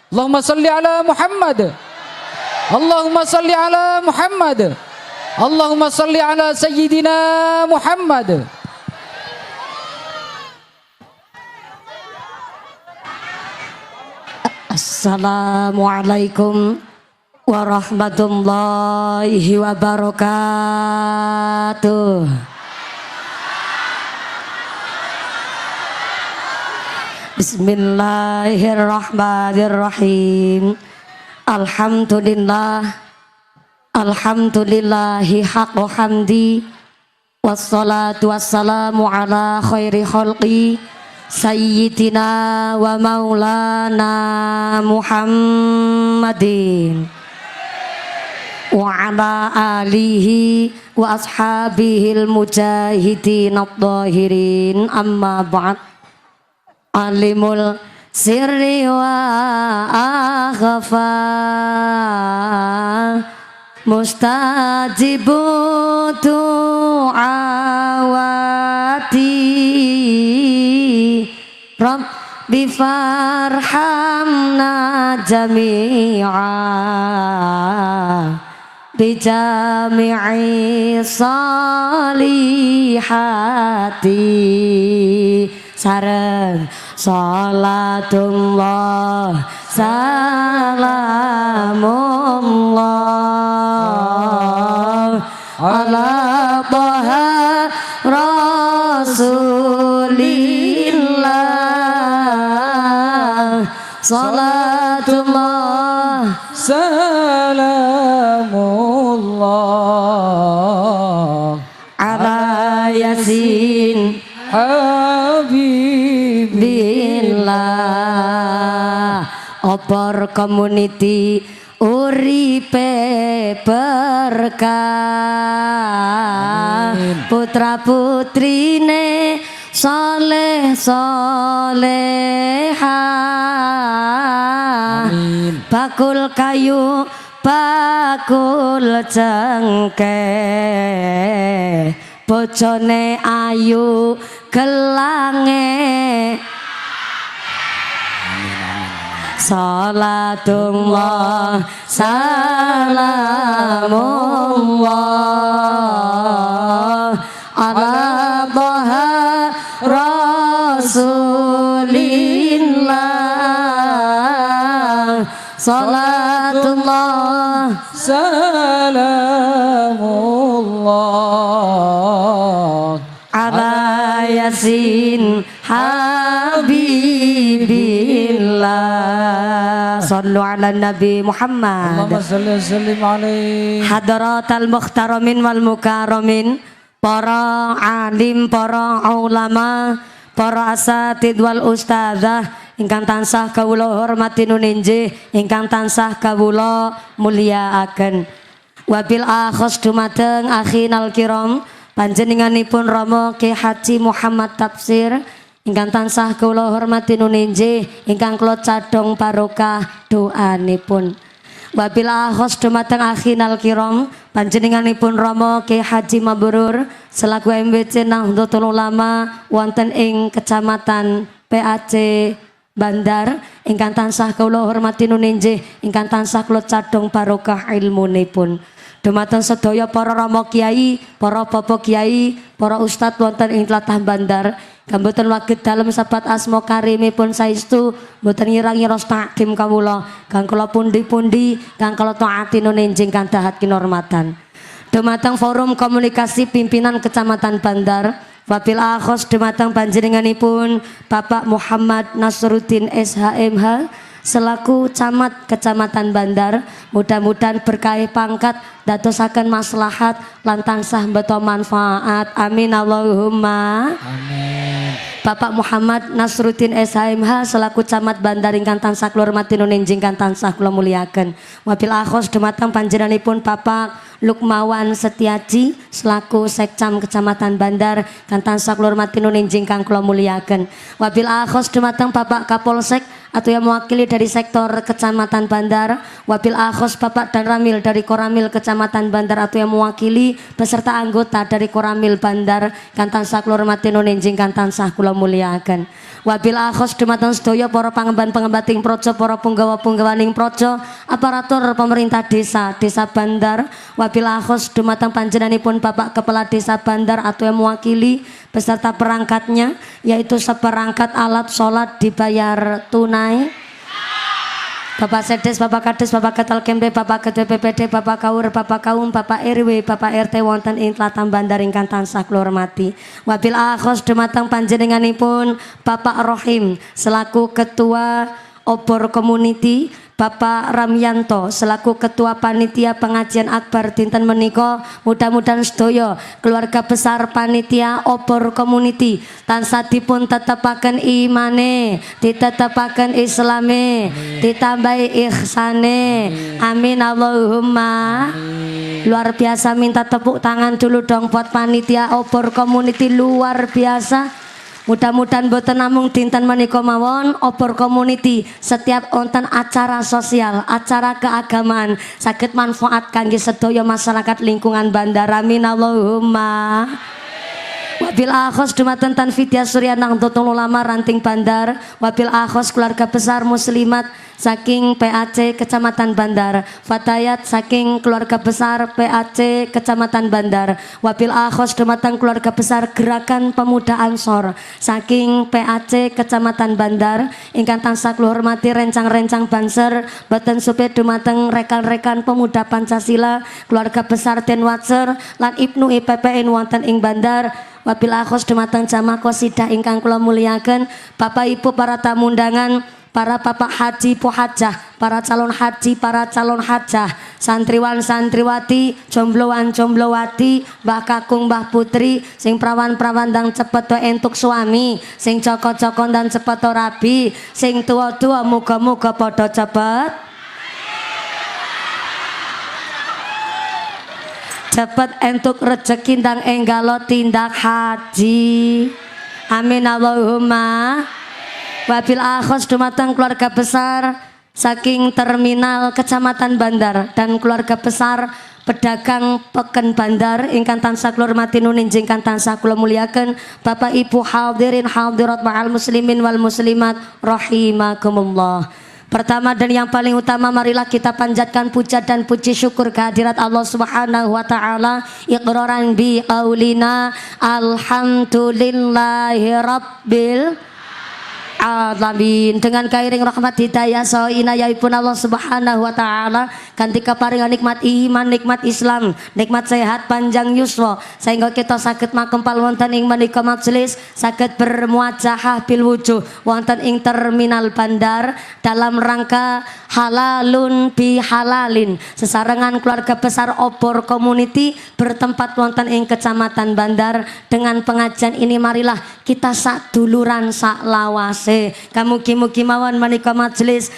Allahumma salli ala Muhammad. Allahumma salli ala Muhammad. Allahumma salli ala Sayyidina Muhammad. Assalamualaikum warahmatullahi wabarakatuh. Bismillahirrahmanirrahim. Alhamdulillahi haqqo hamdi. Wassalatu wassalamu ala khairi khalqi Sayyidina wa maulana Muhammadin wa ala alihi wa ashabihil mujahidin at-tahirin. Amma ba'd. Alimul sirri wa akhfa mustajibu du'awati Rabbi farhamna jami'a bijami'i salihati. Sareng salatullah salamullah ala taha rasulillah. Salatullah salamullah ala yasin Habibillah. Opor community uripe berkah. Putra putrine soleh soleha. Bakul kayu bakul cengkeh, bojone ayu gelange. Salatullah salamullah ala taha rasulillah. Salatullah salamullah ala yasin habibillah. Sallu ala Nabi Muhammad. Allahumma salli wa sallim alaihi. Hadaratal mukhtaramin wal mukaramin, para alim, para ulama, para asatid wal ustadzah ingkang tansah kawula hormati nuninjih, ingkang tansah kawula mulyakaken. Wabil akhos dumateng akhinal kiram panjenenganipun Rama Ki Haji Muhammad Tafsir ingkang tansah kula hormati nuninjih, ingkang kula cadhong barokah doanipun. Wabil akhos dumateng akhinal kiram panjenenganipun Rama Ki Haji Mabrur selaku MWC Nahdlatul Ulama wonten ing Kecamatan PAC Bandar ingkang tansah kula hormati nuninjih, ingkang tansah kula cadhong barokah ilmunipun. Dumateng sedaya para rama kiai, para bapak kiai, para ustadz wonten ing tlatah Bandar, gamboten waget dalem sabat asma karimipun saestu mboten ngira-ngira takdim kawula kang kula pundi-pundi kang kula taati nuninjing kandhahat kinormatan. Dumateng forum komunikasi pimpinan Kecamatan Bandar, wabil akhos dumateng panjenenganipun Bapak Muhammad Nasruddin SHMH selaku camat Kecamatan Bandar, mudah-mudahan berkah pangkat dadosaken maslahat lan tansah mbeta manfaat. Amin Allahumma Amin. Bapak Muhammad Nasruddin SHMH selaku camat Bandar ingkang tansah kula hormati nuninjing kang tansah kula muliaken. Wabil akhos dumateng panjenenganipun Bapak Lukmawan Setiaji selaku Sekcam Kecamatan Bandar kang tansah kula hormati nuninjing kang kula muliaken. Wabil akhos dumateng Bapak Kapolsek atau yang mewakili dari sektor Kecamatan Bandar. Wabil akhos Bapak dan Ramil dari Koramil Kecamatan Bandar atau yang mewakili beserta anggota dari Koramil Bandar kang tansah kula hormati nuninjing kang tansah kula muliaken. Wabil akhos dumateng sedaya para pangemban-pengembating projo, para punggawa-punggawaning projo, aparatur pemerintah desa Bandar. Wabil akhos dumateng panjenenganipun Bapak Kepala Desa Bandar atau yang mewakili beserta perangkatnya, yaitu seperangkat alat sholat dibayar tunai. Bapak Sedes, Bapak Kades, Bapak Ketal Kemde, Bapak Ketua PPD, Bapak Kaur, Bapak Kaum, Bapak RW, Bapak RT wonten ing Tlatah Bandar ingkang tansah kula hormati. Wabil akhos dumateng panjenenganipun Bapak Rohim selaku Ketua Obor Community, Bapak Ramyanto selaku Ketua Panitia Pengajian Akbar dinten menika, mudah-mudahan sedaya keluarga besar Panitia Obor Community tansah dipun tetepaken imane, ditetepaken islame, ditambahi ihsane. Amin Allahumma. Luar biasa, minta tepuk tangan dulu dong buat Panitia Obor Community, luar biasa. Mudah-mudahan boten namung dinten menika mawon Obor Community setiap wonten acara sosial, acara keagamaan saged manfaat kangge sedaya masyarakat lingkungan Bandar. Amin Allahumma. Wabil akhos dumateng Tan Vidya Surya Nahdlatul Ulama Ranting Bandar. Wabil akhos keluarga besar muslimat saking PAC Kecamatan Bandar. Fatayat saking keluarga besar PAC Kecamatan Bandar. Wabil akhos dumateng keluarga besar Gerakan Pemuda Ansor saking PAC Kecamatan Bandar ingkang tansah kula hormati rencang-rencang banser boten supe dumateng rekan-rekan pemuda Pancasila, keluarga besar Denwatser lan Ibnu IPPN wonten ing Bandar. Wabil akhos dumateng jamaah qasidah ingkang kula muliaken, Bapak Ibu para tamu undangan, para bapak haji pohajah, para calon haji, para calon hajah, santriwan santriwati, jombloan jomblowati, mbah kakung mbah putri, sing prawan prawandang cepet entuk suami, sing joko-joko dan cepet rabi, sing tua-tua muga-muga padha cepet entuk rezeki ndang enggalo tindak haji. Amin Allahumma. Wabil akhos dumateng keluarga besar saking terminal Kecamatan Bandar dan keluarga besar pedagang Peken Bandar ingkang tansah kula hormati nuninjing kang tansah kula muliaken, Bapak Ibu hadirin hadirat ma'al muslimin wal muslimat rahimakumullah. Pertama dan yang paling utama, marilah kita panjatkan puja dan puji syukur kehadirat Allah Subhanahu wa taala, iqraran bi qaulina alhamdulillahi rabbil alamin. Dengan kairing rahmat hidayah saha inayahipun Allah Subhanahu wa taala kanthi kaparingan nikmat iman, nikmat Islam, nikmat sehat panjang yuswa sehingga kita saged makempal wonten ing menika majelis, saged bermuajahah bil wujuh wonten ing terminal Bandar dalam rangka halalun bi halalin, sesarengan keluarga besar Obor Community bertempat wonten ing Kecamatan Bandar. Dengan pengajian ini marilah kita sak duluran sak lawas kamugi-mugi mawon menika majelis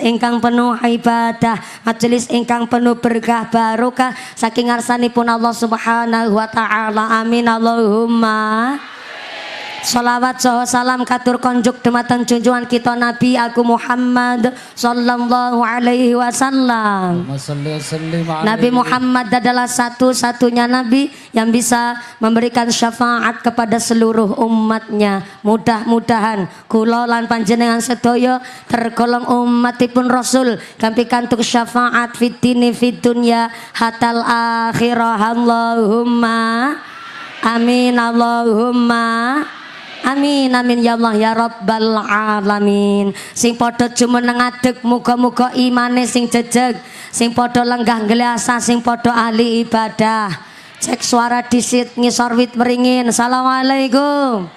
ingkang penuh ibadah, majelis ingkang penuh berkah barokah saking ngarsanipun Allah Subhanahu wa taala. Amin Allahumma. Salawat saha salam katur konjuk dumateng junjungan kita Nabi Agung Muhammad sallallahu alaihi wasallam. Nabi Muhammad adalah satu-satunya nabi yang bisa memberikan syafaat kepada seluruh umatnya. Mudah-mudahan kula lan panjenengan sedaya tergolong umatipun Rasul kang pikantuk syafaat fid dini fid dunya hatal akhirah. Allahumma amin Allahumma amin amin ya Allah ya Rabbal alamin. Sing padha jumeneng adeg muga-muga imane sing jejeg, sing padha lenggah ngliasa, sing padha ahli ibadah. Cek suara disit ngisor wit meringin. Assalamualaikum.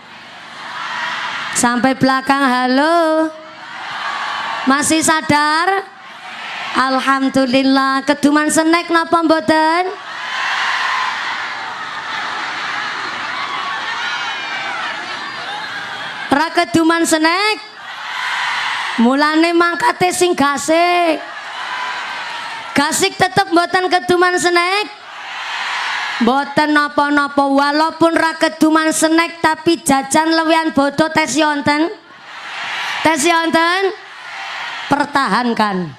Sampai belakang halo. Masih sadar? Alhamdulillah. Keduman snack napa mboten? Ra keduman snack. Mulane mangkate sing gasik. Gasik tetep mboten keduman snack. Mboten napa-napa walaupun ra keduman snack tapi jajan lewian bodo tes yonten. Tes yonten. Pertahankan.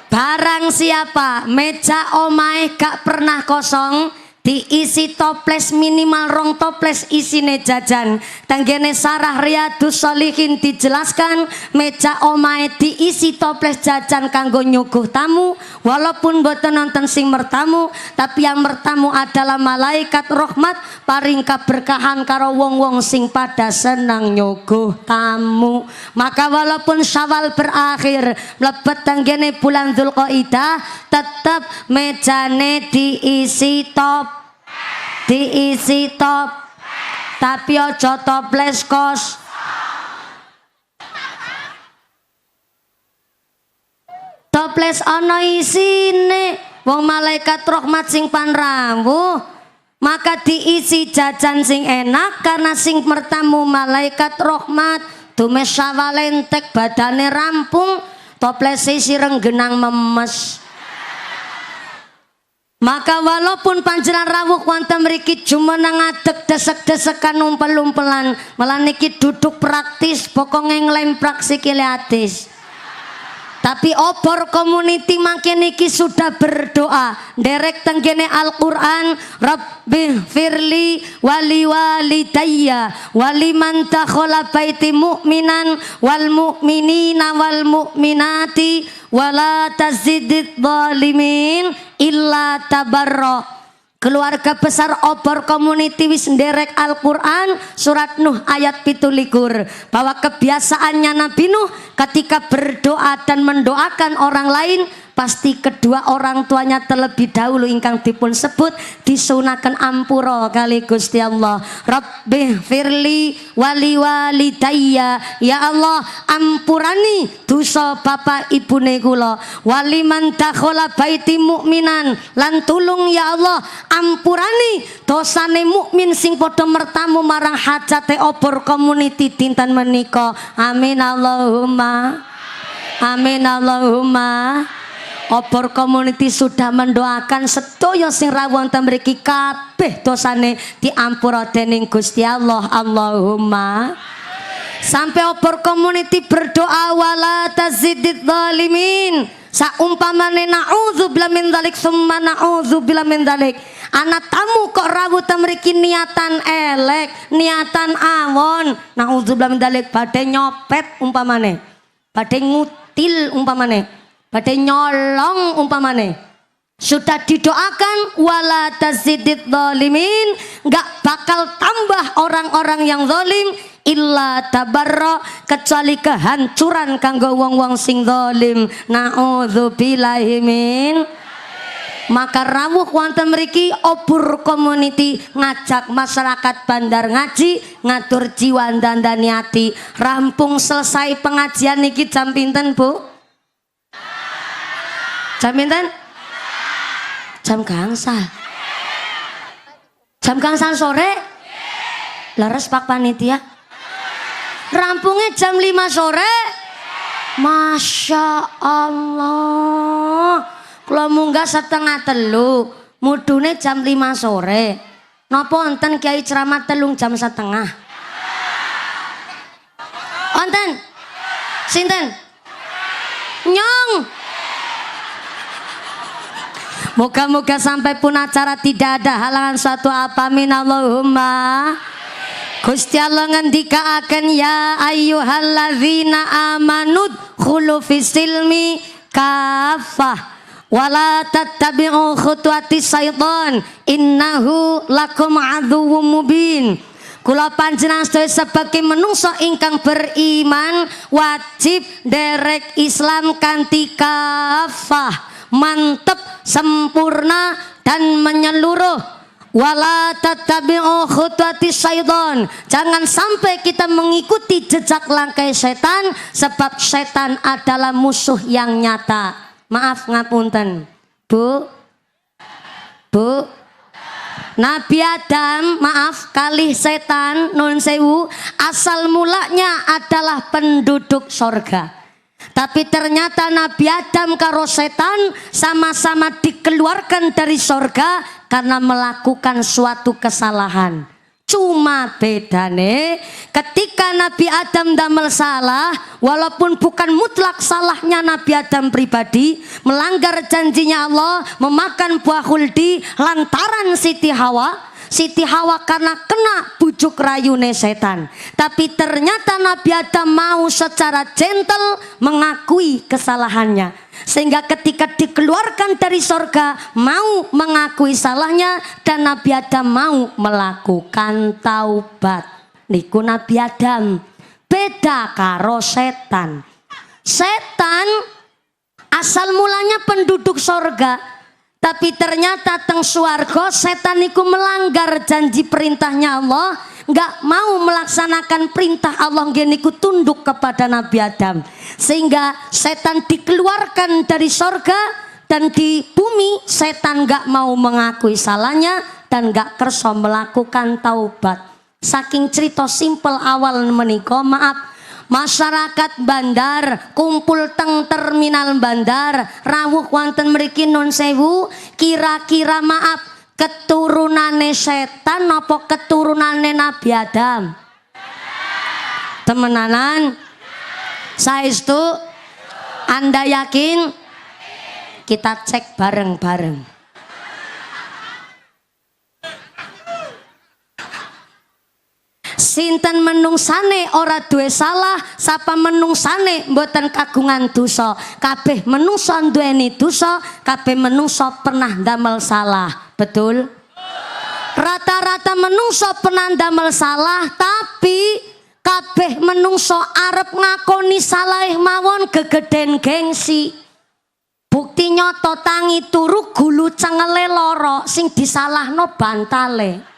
Barang siapa meja omahe gak pernah kosong, diisi toples minimal rong toples isine jajan. Tanggene Sarah Riyadus Sholihin dijelaskan meja omahe diisi toples jajan kanggo nyuguh tamu, walaupun boten nonton sing mertamu, tapi yang mertamu adalah malaikat rahmat paring kaberkahan karo wong-wong sing pada senang nyuguh tamu. Maka walaupun Syawal berakhir mlebet tanggene bulan Dzulqa'dah, tetap mejane diisi top, tapi ojo toples kos. Toples ana isine wong malaikat rahmat sing panrawuh, maka diisi jajan sing enak karena sing mertamu malaikat rahmat. Tumes Syawal entek badane rampung, toples isi renggenang memes. Maka walaupun panjenengan rawuh wonten mriki jumeneng ngadeg desek-desekan umpel-umpelan, malah niki duduk praktis pokoke nglemprak sikile atis. Tapi obor community makin niki sudah berdoa derek tenggene Al-Qur'an, Rabbi firli wali walidayya waliman takhala baiti mu'minan wal mu'minina wal mu'minati wala tazidid zalimin illa tabarra. Keluarga besar obor community wis nderek Al-Quran surat Nuh ayat 17 bahwa kebiasaannya Nabi Nuh ketika berdoa dan mendoakan orang lain pasti kedua orang tuanya terlebih dahulu ingkang dipun sebut disunaken ampura kali Gusti Allah. Rabbi firli wali walidayya, ya Allah ampurani dosa bapak ibune kula, waliman dakhala baiti mukminan lan tulung ya Allah ampurani dosane mukmin sing padha mertamu marang hajate obor community dinten menika. Amin Allahumma amin Allahumma. Obor community sudah mendoakan sedaya sing rawuh wonten mriki kabeh dosane diampura dening Gusti Allah. Allahumma. Sampai obor community berdoa wala tazidid zalimin. Saumpamane na'udzubillah min dzalik summa na'udzubillah min dzalik. Anak tamu kok rawuh ten mriki niatan elek, niatan awon, na'udzubillah min dzalik badhe nyopet umpamane. Badhe ngutil umpamane. Badai nyolong umpamane, sudah didoakan wala tazidid zalimin, nggak bakal tambah orang-orang yang zalim illa tabarra, kecuali kehancuran kanggo wong-wong sing zalim. Naudzubillahi min. Maka rawuh wonten mriki obor community ngajak masyarakat Bandar Ngaji ngatur jiwa dandani ati. Rampung selesai pengajian niki jam pinten Bu? Jam pinten? Jam gangsal. Jam gangsal sore? Leres Pak Panitia? Rampungnya jam 5 sore? Masya Allah. Kalau munggah setengah telu, mudune jam 5 sore. Napa wonten kiai ceramah telung jam setengah? Wonten? Sinten? Nyong. Moga-moga sampai pun acara tidak ada halangan suatu apa min Allahumma. Gusti Allah ngendikaaken ya ayyuhalladzina amanud khulu fisilmi kafah wala tattabi'u khutuwatis syaitan innahu lakum aduwwum mubin. Kula panjenengan sedaya sebagai menungso ingkang beriman wajib derek Islam kanthi kafah, mantep, sempurna dan menyeluruh. Wala tattabi'u khutuwatis syaitan, jangan sampai kita mengikuti jejak langkah setan, sebab setan adalah musuh yang nyata. Maaf ngapunten Bu Nabi Adam maaf kalih setan nun sewu asal mulanya adalah penduduk sorga. Tapi ternyata Nabi Adam karo setan sama-sama dikeluarkan dari sorga karena melakukan suatu kesalahan. Cuma bedane ketika Nabi Adam damel salah, walaupun bukan mutlak salahnya Nabi Adam pribadi, melanggar janjinya Allah, memakan buah khuldi lantaran Siti Hawa karena kena bujuk rayune setan. Tapi ternyata Nabi Adam mau secara gentle mengakui kesalahannya, sehingga ketika dikeluarkan dari sorga mau mengakui salahnya, dan Nabi Adam mau melakukan taubat. Niku Nabi Adam. Beda karo setan. Setan asal mulanya penduduk sorga, tapi ternyata teng swarga setan niku melanggar janji perintahnya Allah, nggak mau melaksanakan perintah Allah, niku tunduk kepada Nabi Adam, sehingga setan dikeluarkan dari sorga, dan di bumi setan nggak mau mengakui salahnya dan nggak kerso melakukan taubat. Saking cerita simpel awal menika, maaf, masyarakat bandar kumpul teng terminal bandar rawuh wonten mriki nun sewu, kira-kira maaf keturunane setan apa keturunane Nabi Adam? Temenanan? Saestu? Anda yakin? Kita cek bareng-bareng. Sinten menungsane ora duwe salah, sapa menungsane mboten kagungan dosa. Kabeh menungso duweni dosa, kabeh menungso pernah ndamel salah. Betul? Rata-rata menungso pernah ndamel salah, tapi kabeh menungso arep ngakoni salah mawon gegeden gengsi. Bukti nyoto tangi turu gulu cengele loro, sing disalahno bantale.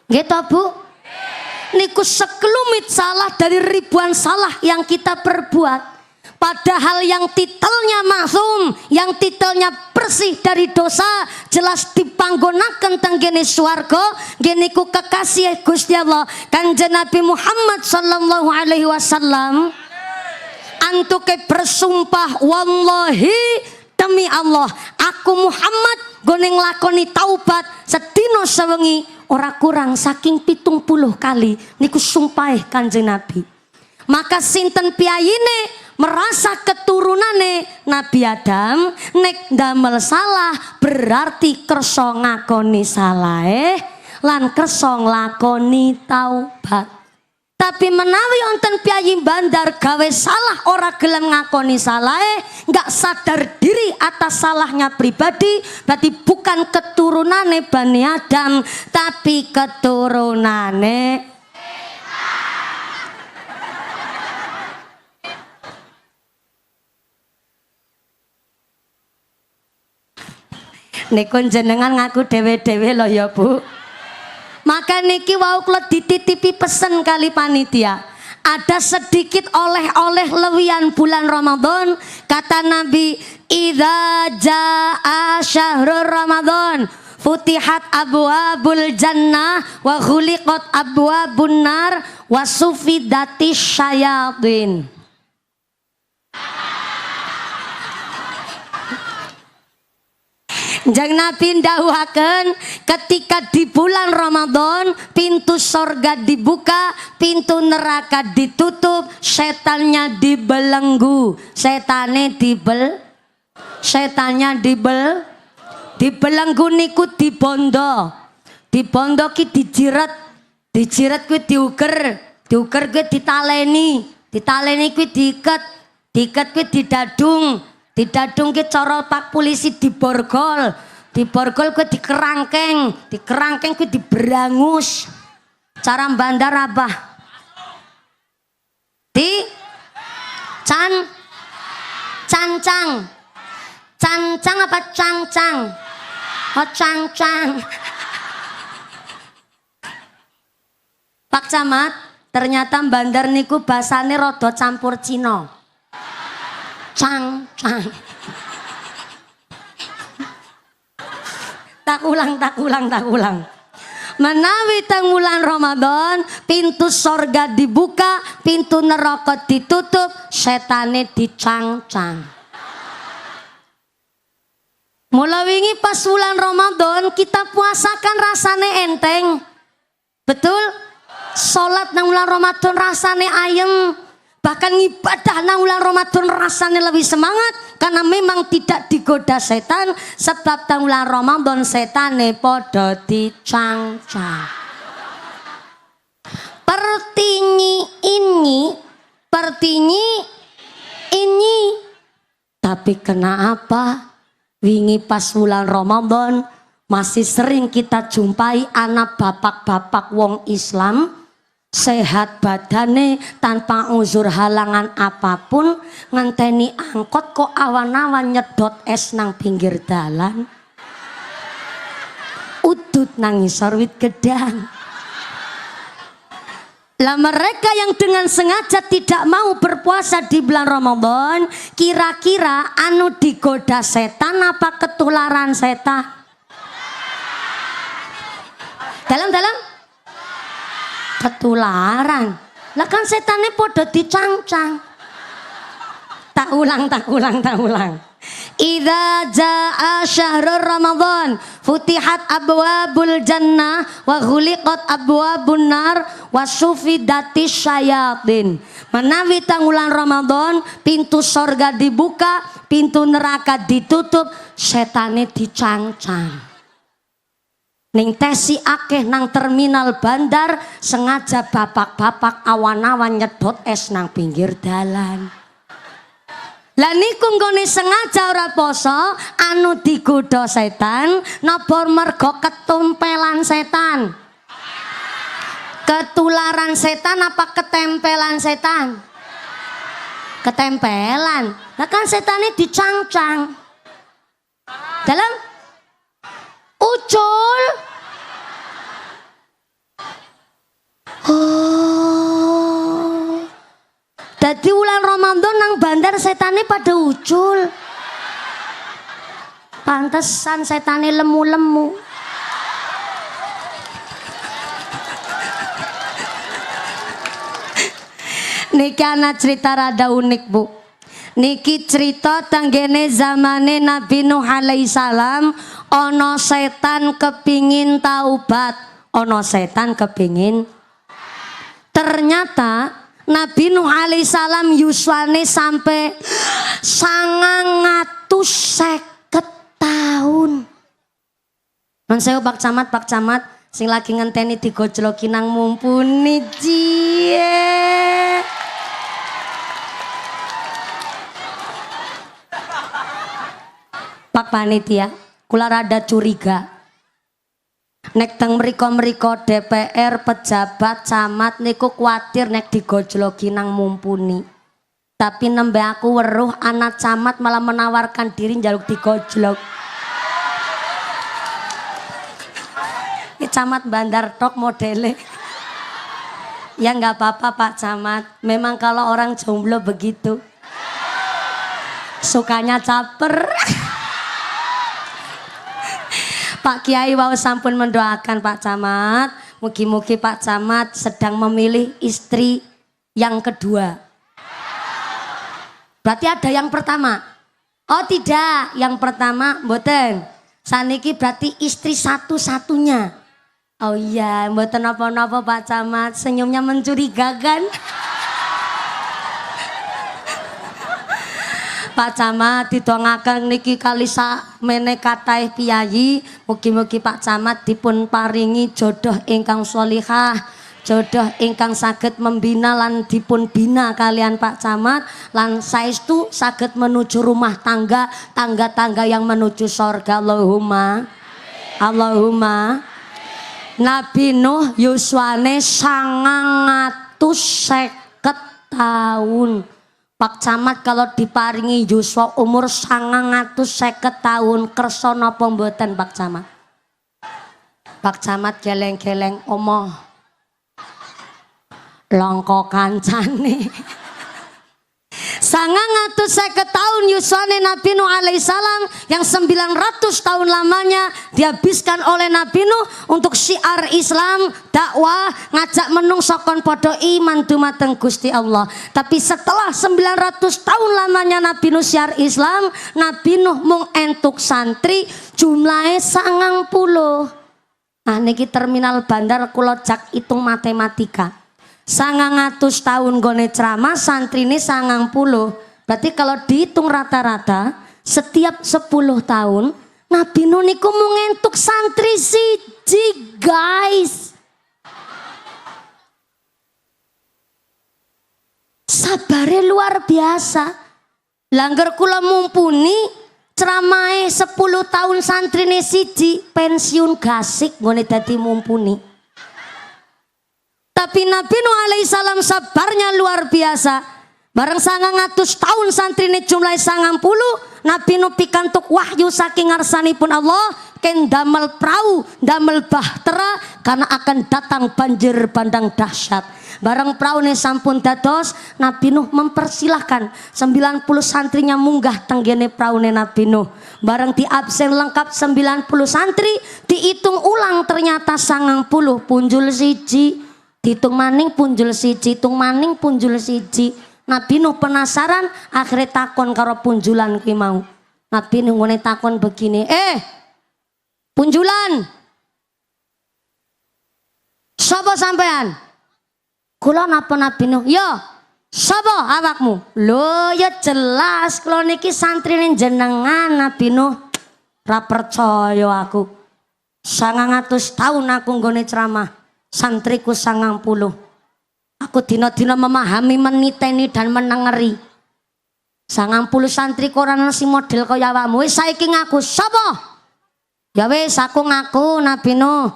Gitu Bu? Niku sekelumit salah dari ribuan salah yang kita perbuat. Padahal yang titelnya maksum, yang titelnya bersih dari dosa, jelas dipanggonaken tenggene swarga, geniku kekasih Gusti Allah Kanjeng Nabi Muhammad sallallahu alaihi wasallam. Antuke bersumpah, wallahi demi Allah, aku Muhammad goneng lakoni taubat sedino sewengi ora kurang saking 70 kali. Niku sumpah Kanjeng Nabi. Maka sinten piyayine merasa keturunane Nabi Adam nek ndamel salah berarti kersa ngakoni salah lan kersa nglakoni taubat. Tapi menawi wonten piyayi bandar gawe salah ora gelem ngakoni salah, nggak sadar diri atas salahnya pribadi, berarti bukan keturunane Bani Adam, tapi keturunane niku jenengan ngaku dewe-dewe loh ya Bu. Maka niki wau kula dititipi pesen kali panitia. Ada sedikit oleh-oleh lewian bulan Ramadan. Kata Nabi, idza jaa syahrul Ramadan futihat abwabul jannah wa khuliqat abwabun nar wa sufidatis syayatin. Jang Nabi ndawuhaken ketika di bulan Ramadan pintu sorga dibuka, pintu neraka ditutup, setannya dibelenggu. Setannya dibelenggu niku dibondo. Dibondo ki dijiret kuwi diuker kuwi ditaleni kuwi diiket kuwi didadung ki cara Pak Polisi diborgol kuwi dikerangkeng kuwi diberangus. Cara bandar apa? Cancang apa cangcang? Oh cangcang. Pak Camat, ternyata bandar niku basane rada campur Cina. Cang. Tak ulang. Menawi teng wulan Ramadan pintu sorga dibuka, pintu neraka ditutup, setane dicangcang. Mula wingi pas wulan Ramadan kita puasakan rasane enteng. Betul? Salat nang wulan Ramadan rasane ayem. Bahkan ibadah nang wulan Ramadan rasanya lebih semangat karena memang tidak digoda setan, sebab nang wulan Ramadan setane podo dicangcang. Pertinyi ini. Tapi kenapa wingi pas wulan Ramadan masih sering kita jumpai anak bapak-bapak wong Islam sehat badane tanpa uzur halangan apapun ngenteni angkot kok awan-awan nyedot es nang pinggir dalan, udut nang ngisor wit gedang. Lah mereka yang dengan sengaja tidak mau berpuasa di bulan Ramadan, kira-kira anu digoda setan apa ketularan setan? Dalam ketularan. Lah kan setannya podo dicangcang. Tak ulang. Idza jaa syahrul Ramadan futihat abwabul jannah wa ghuliqat abwabun nar wa sufidatis syayatin. Menawi tang wulan Ramadan pintu sorga dibuka, pintu neraka ditutup, setane dicangcang. Ning tesi akeh nang terminal bandar sengaja bapak-bapak awan-awan nyedot es nang pinggir dalan. Lah niku nggone sengaja ora poso anu digodha setan napa mergo ketumpelan setan? Ketularan setan apa ketempelan setan? Ketempelan. Lah kan setane dicangcang. Dalam ucul. Oh. Dadi wulan Ramadan nang bandar setane pada ucul. Pantesan setane lemu-lemu. Niki ana cerita rada unik, Bu. Niki cerita tanggene zamane Nabi Nuh alaihi salam, ono setan kepingin taubat, ono setan kepingin. Ternyata Nabi Nuh alaihi salam yuswane sampai 950 tahun. Man saya Pak Camat sing lagi ngenteni digojloki nang mumpuni cie. Pak Panitia, kula rada curiga. Nek teng mriko-mriko DPR, pejabat, camat niku kuatir nek digojloki nang mumpuni. Tapi nembe aku weruh anak camat malah menawarkan diri njaluk digojlok. Ini camat bandar tok modele. Ya nggak apa-apa Pak Camat. Memang kalau orang jomblo begitu. Sukanya caper. Pak Kiai wau sampun mendoakan Pak Camat, mugi-mugi Pak Camat sedang memilih istri yang kedua. Berarti ada yang pertama? Oh tidak, yang pertama mboten. Saniki berarti istri satu-satunya. Oh iya, mboten apa-apa Pak Camat, senyumnya mencurigakan. Pak Camat didongaken niki kali sakmene kathah piyayi, mugi-mugi Pak Camat dipun paringi jodoh ingkang sholihah, jodoh ingkang saged membina lan dipun bina kalian Pak Camat, lan saestu saged menuju rumah tangga, tangga-tangga yang menuju surga. Allahumma Allahumma. Nabi Nuh yuswane 950 tahun. Pak Camat kalau diparingi yuswa umur 950 tahun kersa napa mboten Pak Camat? Pak Camat geleng-geleng omoh longko kancane. 950 tahun yuswane Nabi Nuh alaihissalam, yang 900 tahun lamanya dihabiskan oleh Nabi Nuh untuk syiar Islam, dakwah, ngajak menungso kon padha iman dumateng Gusti Allah. Tapi setelah 900 tahun lamanya Nabi Nuh syiar Islam, Nabi Nuh mung entuk santri jumlahnya 90. Nah niki terminal bandar kula jak hitung matematika. 900 tahun gone ceramah, santri ini 90. Berarti kalau dihitung rata-rata setiap 10 tahun Nabi Nuh niku mung entuk santri siji, guys. Sabare luar biasa. Langgar kula mumpuni ceramahe 10 tahun santrine siji, pensiun gasik ngene dadi mumpuni. Tapi Nabi Nuh alaihissalam sabarnya luar biasa. Bareng 900 tahun santrine jumlah 90, Nabi Nuh pikantuk wahyu saking ngarsanipun Allah ken damel prau, damel bahtera karena akan datang banjir bandang dahsyat. Bareng praune sampun dados, Nabi Nuh mempersilahkan 90 santrinya munggah tenggene praune Nabi Nuh. Bareng di absen lengkap 90 santri, dihitung ulang ternyata 90 punjul siji, dihitung maning punjul siji, hitung maning punjul siji. Nabi Nuh penasaran, akhirnya takon karo punjulan ki mau. Nabi Nuh ngene takon begini, punjulan, sapa sampean? Kula napa Nabi Nuh? Yo, sapa awakmu? Lho ya jelas kula niki santrine jenengan Nabi Nuh. Ra percaya aku. 900 tahun aku nggone ceramah, santriku 90. Aku dina-dina memahami, meniteni dan menengeri. 90 santri koran si model kaya awakmu. Wis saiki ngaku sapa? Ya wis aku ngaku Nabi Nuh.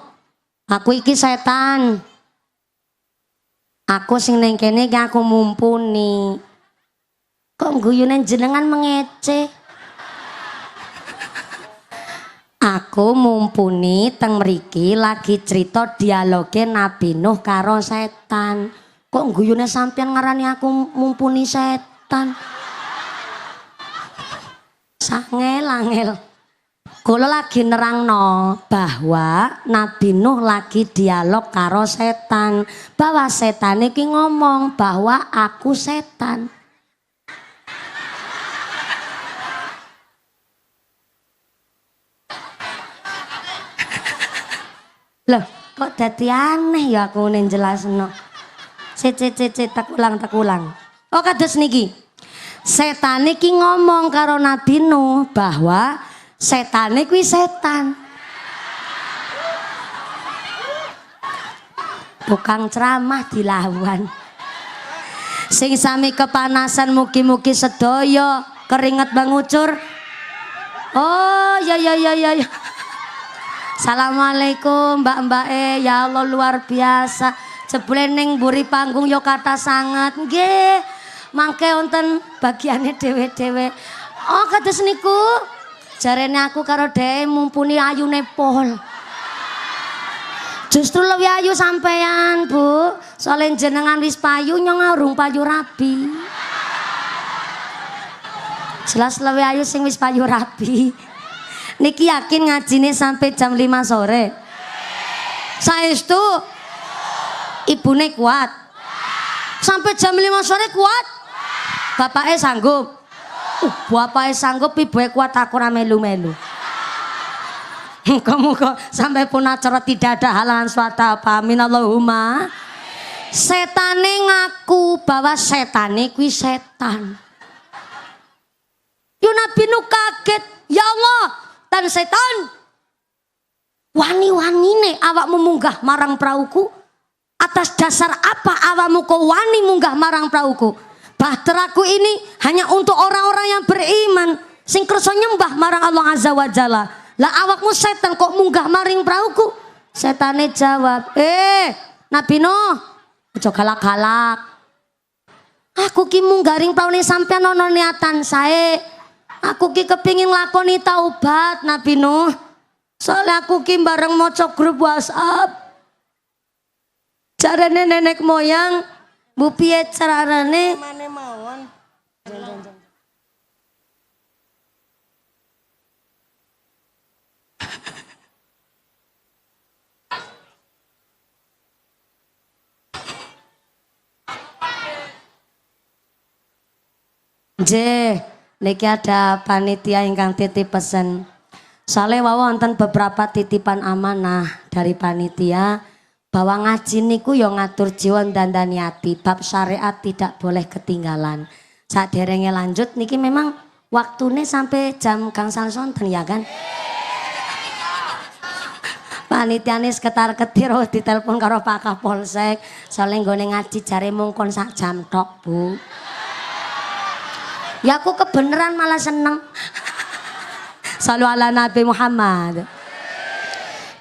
Aku iki setan. Aku sing ning kene iki aku mumpuni. Kok guyune jenengan mengece? Aku mumpuni teng mriki lagi cerita dialoge Nabi Nuh karo setan. Kok guyune sampean ngarani aku mumpuni setan? Sangel-angel. Kula lagi nerangno bahwa Nabi Nuh lagi dialog karo setan, bahwa setan iki ngomong bahwa aku setan. Loh, kok dadi aneh ya aku ning jelasno. Tak ulang. Oh kados niki. Setan iki ngomong karo Nabi Nuh bahwa setan kuwi setan. Tukang ceramah dilawan. Sing sami kepanasan mugi-mugi sedaya keringet bangucur. Oh ya. Assalamualaikum mbak-mbak, ya Allah luar biasa. Jebule ning mburi panggung yo kata sangat. Nggih. Mangke wonten bagiane dhewe-dhewe. Oh kados niku. Jarene aku karo dhewe mumpuni ayune pol. Justru lebih ayu sampean, Bu. Soalnya jenengan wis payu nyong urung payu rabi. Jelas lebih ayu sing wis payu rabi. Niki yakin ngajine sampai jam 5 sore. Saestu ibune kuat. Sampai jam 5 sore kuat. Bapaknya sanggup. Bapaknya sanggup, ibunya kuat, aku ora melu-melu. Muga-muga sampai pun acara tidak ada halangan suatu apa. Amin Allahumma. Setane ngaku bahwa setane kuwi setan. Yo Nabi Nuh kaget. Ya Allah, tan setan. Wani-wanine awakmu munggah marang prauku. Atas dasar apa awakmu kok wani munggah marang prauku? Bahteraku ini hanya untuk orang-orang yang beriman, sing kersa nyembah marang Allah Azza wa Jalla. Lah awakmu setan kok munggah maring prauku? Setane jawab, Nabi Nuh, aja galak-galak. Aku ki munggaring praune sampean ana niatan sae. Aku ki kepingin lakoni taubat Nabi Nuh. Soalnya aku ki bareng maca grup WhatsApp. Carane nenek moyang, bu piye carane? Nggih, niki ada panitia ingkang titip pesen. Soale wonten beberapa titipan amanah dari panitia bahwa ngaji niku yo ngatur jiwa dandani ati, bab syariat tidak boleh ketinggalan. Saderenge lanjut niki memang waktune sampai jam gangsal sonten ya kan. Panitiane seketar-ketir ditelepon karo Pak Kapolsek, soalnya nggone ngaji jare mungkon sak jam tok, Bu. Ya aku kebeneran malah seneng. Salu ala Nabi Muhammad.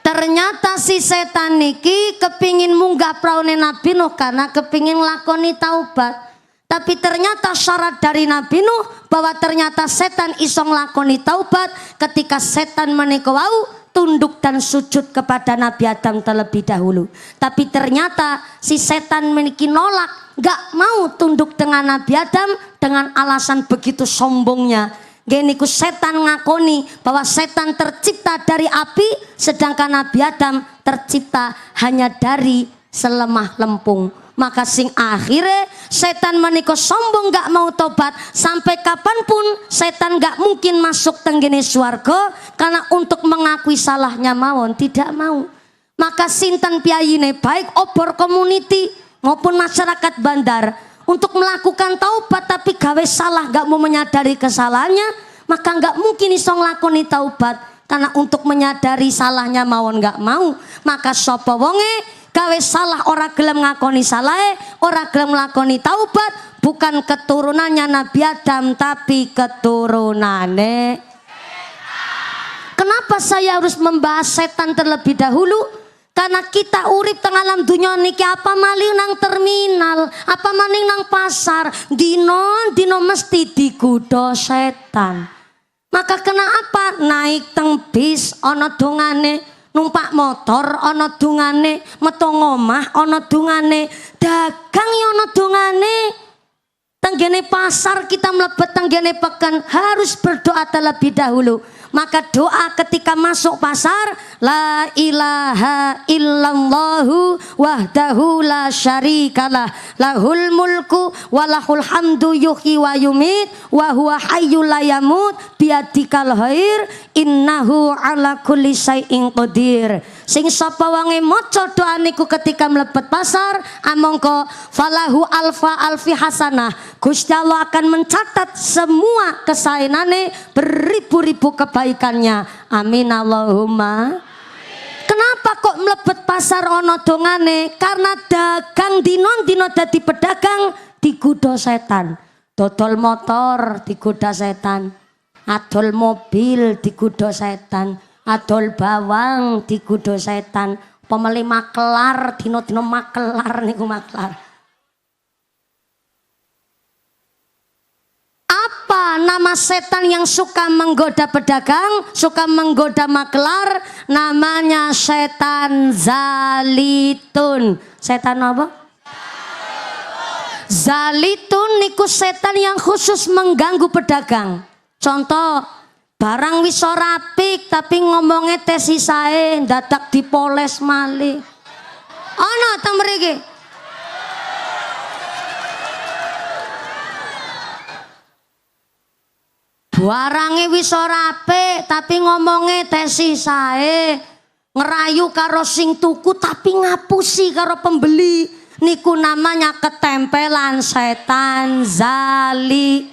Ternyata si setan niki kepingin munggah praune Nabi Nuh karena kepingin lakoni taubat. Tapi ternyata syarat dari Nabi Nuh bahwa ternyata setan iso nglakoni taubat ketika setan menika wau tunduk dan sujud kepada Nabi Adam terlebih dahulu. Tapi ternyata si setan meniki nolak, gak mau tunduk dengan Nabi Adam dengan alasan begitu sombongnya. Geniku setan ngakoni bahwa setan tercipta dari api, sedangkan Nabi Adam tercipta hanya dari selemah lempung. Maka sing akhirnya setan menika sombong gak mau tobat. Sampai kapanpun setan gak mungkin masuk tenggene swarga karena untuk mengakui salahnya mawon tidak mau. Maka sinten piyayine baik obor community maupun masyarakat Bandar untuk melakukan taubat tapi gawe salah gak mau menyadari kesalahannya, maka gak mungkin iso nglakoni taubat karena untuk menyadari salahnya mawon gak mau. Maka sapa wonge gawe salah ora gelem ngakoni salahe, ora gelem nglakoni taubat, bukan keturunannya Nabi Adam tapi keturunane. Kenapa saya harus membahas setan terlebih dahulu? Karena kita urip teng alam dunia niki apa maling nang terminal, apa maning nang pasar, dino mesti digodha setan. Maka kena apa? Naik teng bis ana dongane, numpak motor ana dongane, metu ngomah ana dongane, dagang ya ana dongane. Tenggene pasar kita mlebet tenggene peken harus berdoa terlebih dahulu. Maka doa ketika masuk pasar, la ilaha illallahu wahdahu la syarikalah, lahul mulku walahul hamdu yuhyi wa yumit wa huwa hayyul la yamut biadikal khair innahu ala kulli syai'in qadir. Sing sapa wange maca doa niku ketika mlebet pasar, amangka falahu alfi hasanah. Gusti Allah akan mencatat semua kesaenane beribu-ribu kebaikannya. Amin Allahumma. Kenapa kok mlebet pasar ono dongane? Karena dagang dino dadi pedagang digodha setan. Dodol motor digodha setan. Adol mobil digodha setan. Adol bawang digodha setan. Pemeli makelar dino makelar niku maklar. Apa nama setan yang suka menggoda pedagang, suka menggoda makelar? Namanya setan zalitun. Setan apa? Zalitun niku setan yang khusus mengganggu pedagang. Contoh, barang wis ora apik tapi ngomongnya tes sisae dadak dipoles malih. Ana ta mriki? Barange wis ora apik tapi ngomongnya tes sisae, ngerayu karo sing tuku tapi ngapusi karo pembeli. Niku namanya ketempelan setan zali.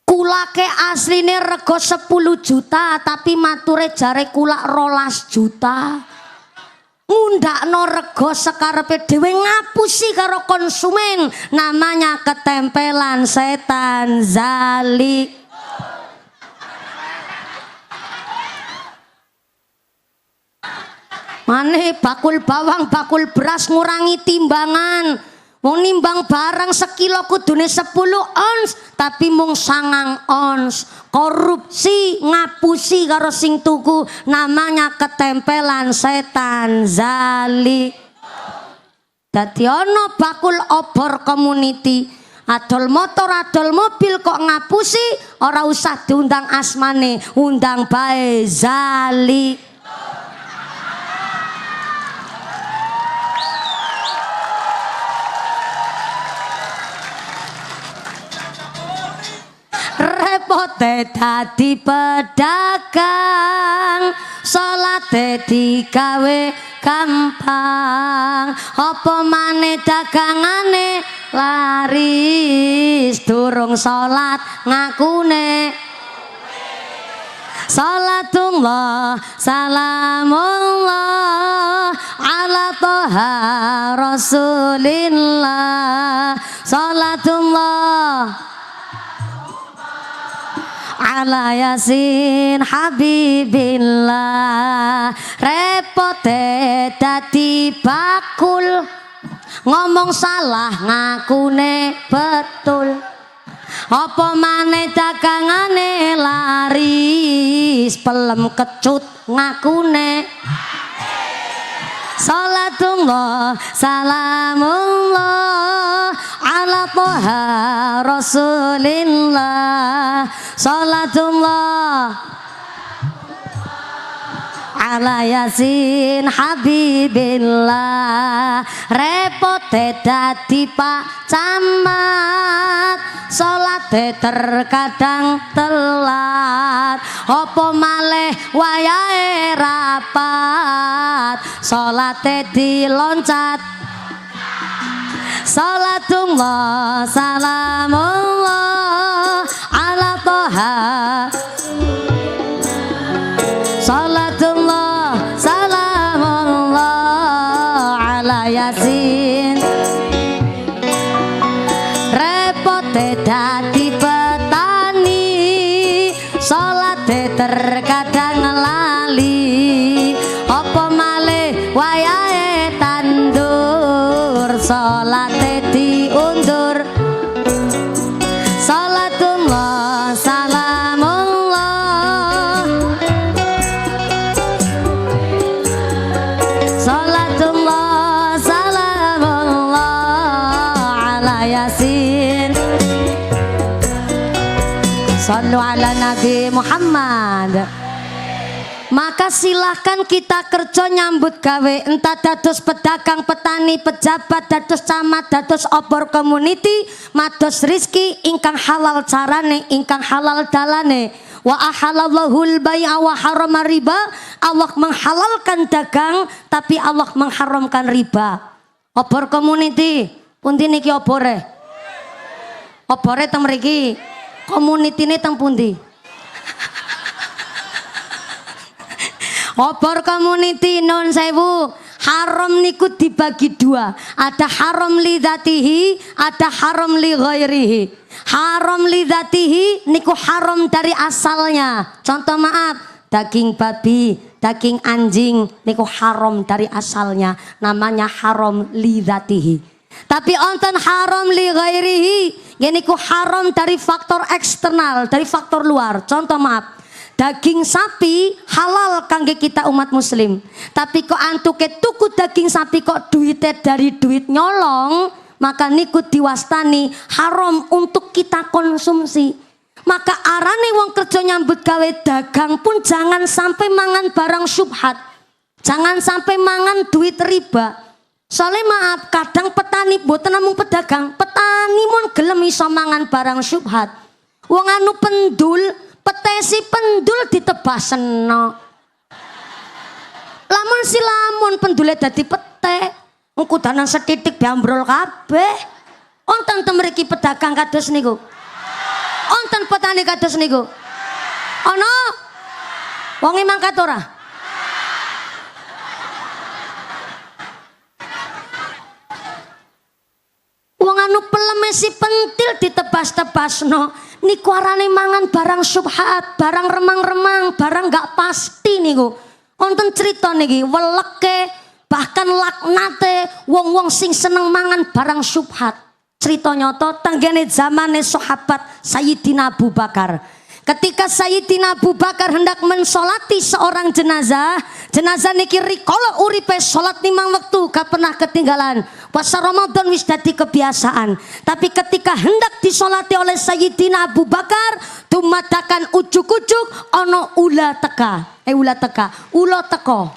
Kulake asline rego 10 juta tapi mature jare kulak 12 juta. Ngundakno rego sekarepe dhewe ngapusi karo konsumen. Namanya ketempelan setan zali. Maneh bakul bawang, bakul beras ngurangi timbangan. Wong nimbang barang sekilo kudune 10 ons tapi mung 9 ons. Korupsi ngapusi karo sing tuku, namanya ketempelan setan zali. Dadi ana bakul obor community, adol motor adol mobil kok ngapusi, ora usah diundang asmane, undang bae zali. repote dadi pedagang, salate digawe gampang, apa maneh dagangane laris, durung salat ngakune. Salatullah salamullah ala toha rasulillah, salatullah ala yasin habibillah. Repote dadi bakul, ngomong salah ngakune betul, apa maneh dagangane laris, pelem kecut ngakune. Salatullah salamullah ala toha rasulillah, salatullah ala yasin habibillah. Repote dadi pak camat, salate terkadang telat, apa malih wayahe rapat, salate diloncat. Salatullah salamullah ala toha, salatullah salamullah ala yasin. Repote dadi petani, salate terkadang lali, apa malih wayahe tandur, salate diundur. Salatullah salamullah, salatullah salamullah ala yasin. Sallu ala Nabi Muhammad. Maka silahkan kita kerja nyambut gawe, entah dados pedagang, petani, pejabat, dados camat, dados obor community, mados rizki ingkang halal carane, ingkang halal dalane. Wa ahalallahul bai'a wa harama riba. Allah menghalalkan dagang tapi Allah mengharamkan riba. Obor community pundi niki obore? Obore teng mriki. Community-ne teng pundi? Obor community non sewu, haram niku dibagi dua, ada haram li dzatihi, ada haram li ghairihi. Haram li dzatihi niku haram dari asalnya, contoh maaf, daging babi, daging anjing niku haram dari asalnya, namanya haram li dzatihi. Tapi onten haram li ghairihi, niku haram dari faktor eksternal, dari faktor luar. Contoh maaf, daging sapi halal kangge kita umat muslim, tapi kok antuke tuku daging sapi kok duitnya dari duit nyolong, maka niku diwastani haram untuk kita konsumsi. Maka arane wong kerja nyambut gawe dagang pun jangan sampai mangan barang syubhat, jangan sampai mangan duit riba. Soalnya maaf, kadang petani boten namung pedagang, petani mon gelem iso mangan barang syubhat. Wong anu pendul, petesi pendul ditebaseno. Lamun si lamun pendule dadi petek, ngkudanan setitik diambrol kabeh. Onten temriki pedagang kados niku. Onten petani kados niku. Ana? Wong mangkat ora? Wong anu peleme si pentil ditebas-tebasno. Niku arane mangan barang syubhat, barang remang-remang, barang gak pasti niku. Wonten crita niki, weleke bahkan laknate wong-wong sing seneng mangan barang syubhat. Crita nyata tanggane zamane sahabat Sayyidina Abu Bakar. Ketika Sayyidina Abu Bakar hendak mensolati seorang jenazah, jenazah niki rikala uripe salat 5 wektu gak pernah ketinggalan. Puasa Ramadan wis dadi kebiasaan. Tapi ketika hendak disolati oleh Sayyidina Abu Bakar, dumadakan ujuk-ujuk ono ula teka. Ula teka, ulo teko.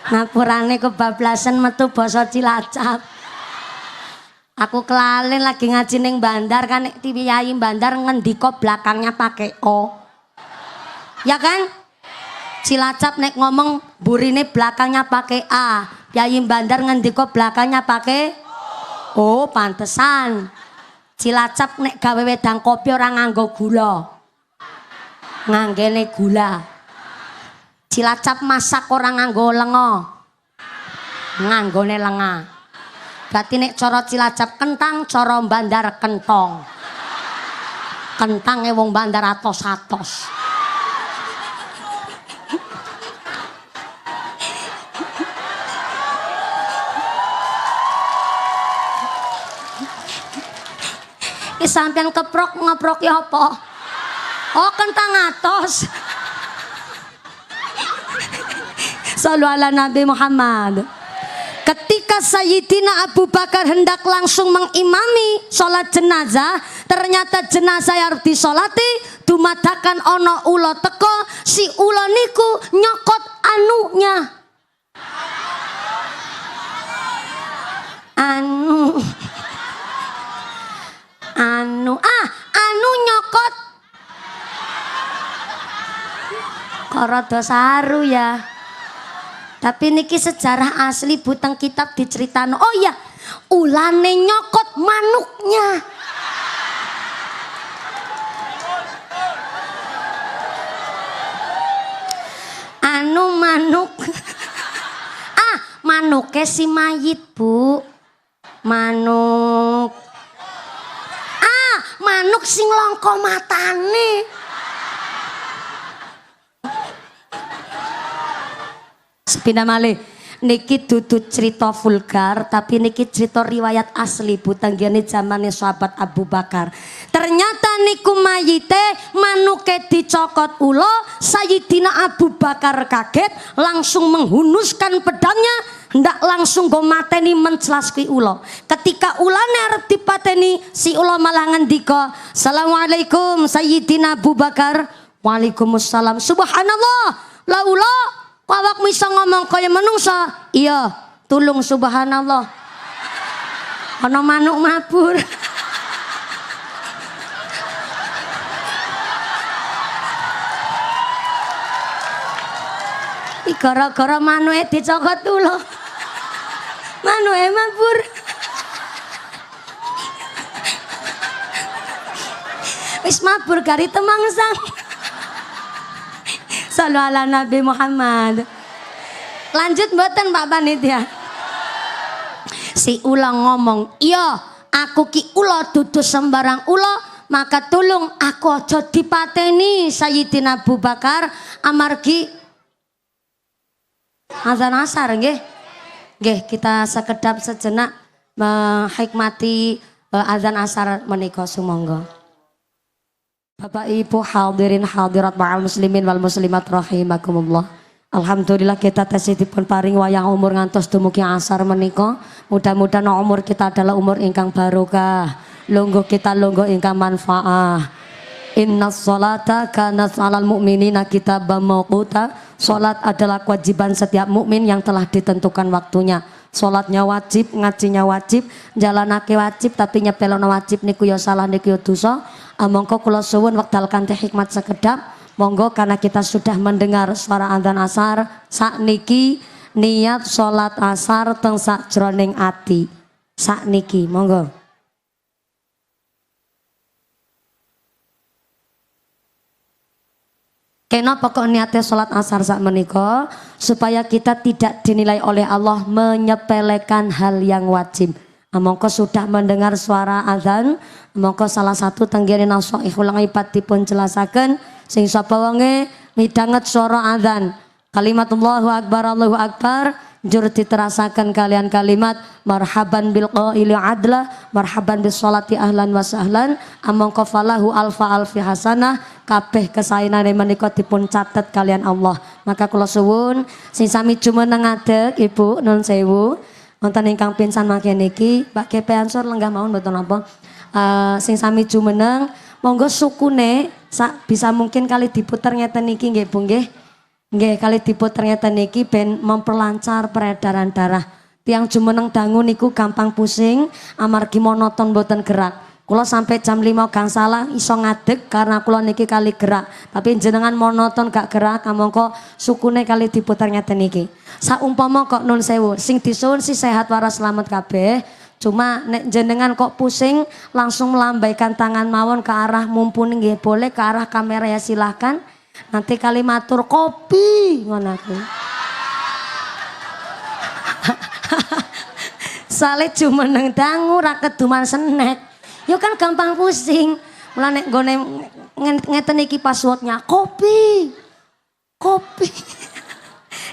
Ngapurane kebablasan metu basa Cilacap. Aku kelalen lagi ngaji ning bandar kan nek Yai bandar ngendika belakangnya pakai O. Ya kan? Cilacap nek ngomong burine belakangnya pakai A. Yai bandar ngendika belakangnya pakai O, pantesan. Cilacap nek gawe wedang kopi ora nganggo gula. Nganggene gula. Cilacap masak ora nganggo lenga. Nganggone lenga. Berarti nek cara Cilacap kentang, cara bandar kentong. Kentange wong bandar atos-atos. Ki sampean ngeprok ya apa? Oh, kentang atos. Sallu ala Nabi Muhammad. Ketika Sayyidina Abu Bakar hendak langsung mengimami sholat jenazah, ternyata jenazah yang disolati dumadakan ono ulo teko, si ulo niku nyokot anunya. Anu nyokot korodo saru ya. Tapi niki sejarah asli butang kitab diceritano. Oh iya, ulane nyokot manuknya. Anu manuk. Manuknya si mayit, Bu. Manuk. Manuk sing longko matane. Sepindah malih niki dudu cerita vulgar tapi niki cerita riwayat asli Bu tanggane zamane sahabat Abu Bakar. Ternyata niku mayite manuke dicokot ulo, Sayyidina Abu Bakar kaget langsung menghunuskan pedangnya ndak langsung go mateni mencelaski ulo. Ketika ulane arep dipateni si ulo malah ngendika, "Assalamualaikum Sayyidina Abu Bakar." Waalaikumsalam. Subhanallah. La ulo awak bisa ngomong kaya menungsa. Iya, tulung subhanallah. Ana manuk mabur. Gara-gara manuke dicokot ulo. Manuke mabur. Wis mabur gari temangsang. Sallu ala Nabi Muhammad. Lanjut mboten Pak Panitia. Si ulang ngomong, "Iya, aku ki ulo dudu sembarang ulo, maka tulung aku aja dipateni Sayyidina Abu Bakar amargi azan asar nggih." Nggih, kita sekedap sejenak menghikmati azan asar menika sumangga. Bapak Ibu hadirin hadirat ma'al muslimin wal muslimat rahimakumullah. Alhamdulillah kita tasihipun paring wayang umur ngantos dumugi asar menika. Mudah-mudahan umur kita adalah umur ingkang barokah. Lungguh kita lungguh ingkang manfaah. Innas sholata kanat 'alal mu'minina kitaban mawquta. Salat adalah kewajiban setiap mukmin yang telah ditentukan waktunya. Salatnya wajib, ngajinya wajib, jalanake wajib tapi nyepelono wajib niku ya salah niku ya dosa. Monggo kula suwun wekdal kanthi hikmat sekedap. Monggo karena kita sudah mendengar suara adzan asar, sakniki niat salat asar teng sakjroning ati. Sakniki monggo. Kenapa kok niatnya sholat asar sak menika? Supaya kita tidak dinilai oleh Allah menyepelekan hal yang wajib. Mongko sudah mendengar suara azan, mongko salah satu tenggene nashihul ibad dipun jelasaken sing sapa wonge midanget suara azan. Kalimat Allahu Akbar jur diterasaken kalian kalimat marhaban bil qaili adla, marhaban bis sholati ahlan wa sahlan, amangka falahu alfa alfi hasanah, kabeh kesaenane menika dipun catet kalian Allah. Maka kula suwun sing sami jumeneng ngadeg Ibu nun sewu wonten ingkang pinsan mangke niki Mbak Gepe ansor lenggah mawon mboten napa. Sing sami jumeneng monggo sukune bisa mungkin kali diputer ngeten niki nggih Bu nggih. Nggih kali diputer ngeten niki ben memperlancar peredaran darah. tiang jumeneng dangu niku gampang pusing amargi monoton boten gerak. Kula sampai jam 5 gangsala iso ngadeg karena kula niki kali gerak. Tapi jenengan monoton gak gerak, kamangka sukune kali diputer ngeten iki. Saumpama kok nun sewu, sing disuwun si sehat waras selamat kabeh. Cuma nek jenengan kok pusing langsung melambaikan tangan mawon ke arah mumpuni nggih boleh, ke arah kamera ya silahkan. Nanti kali matur kopi ngono aku. Sale jumeneng dangu ra keduman snack. Yo kan gampang pusing. Mula nek nggone ngeten iki passwordnya kopi. Kopi.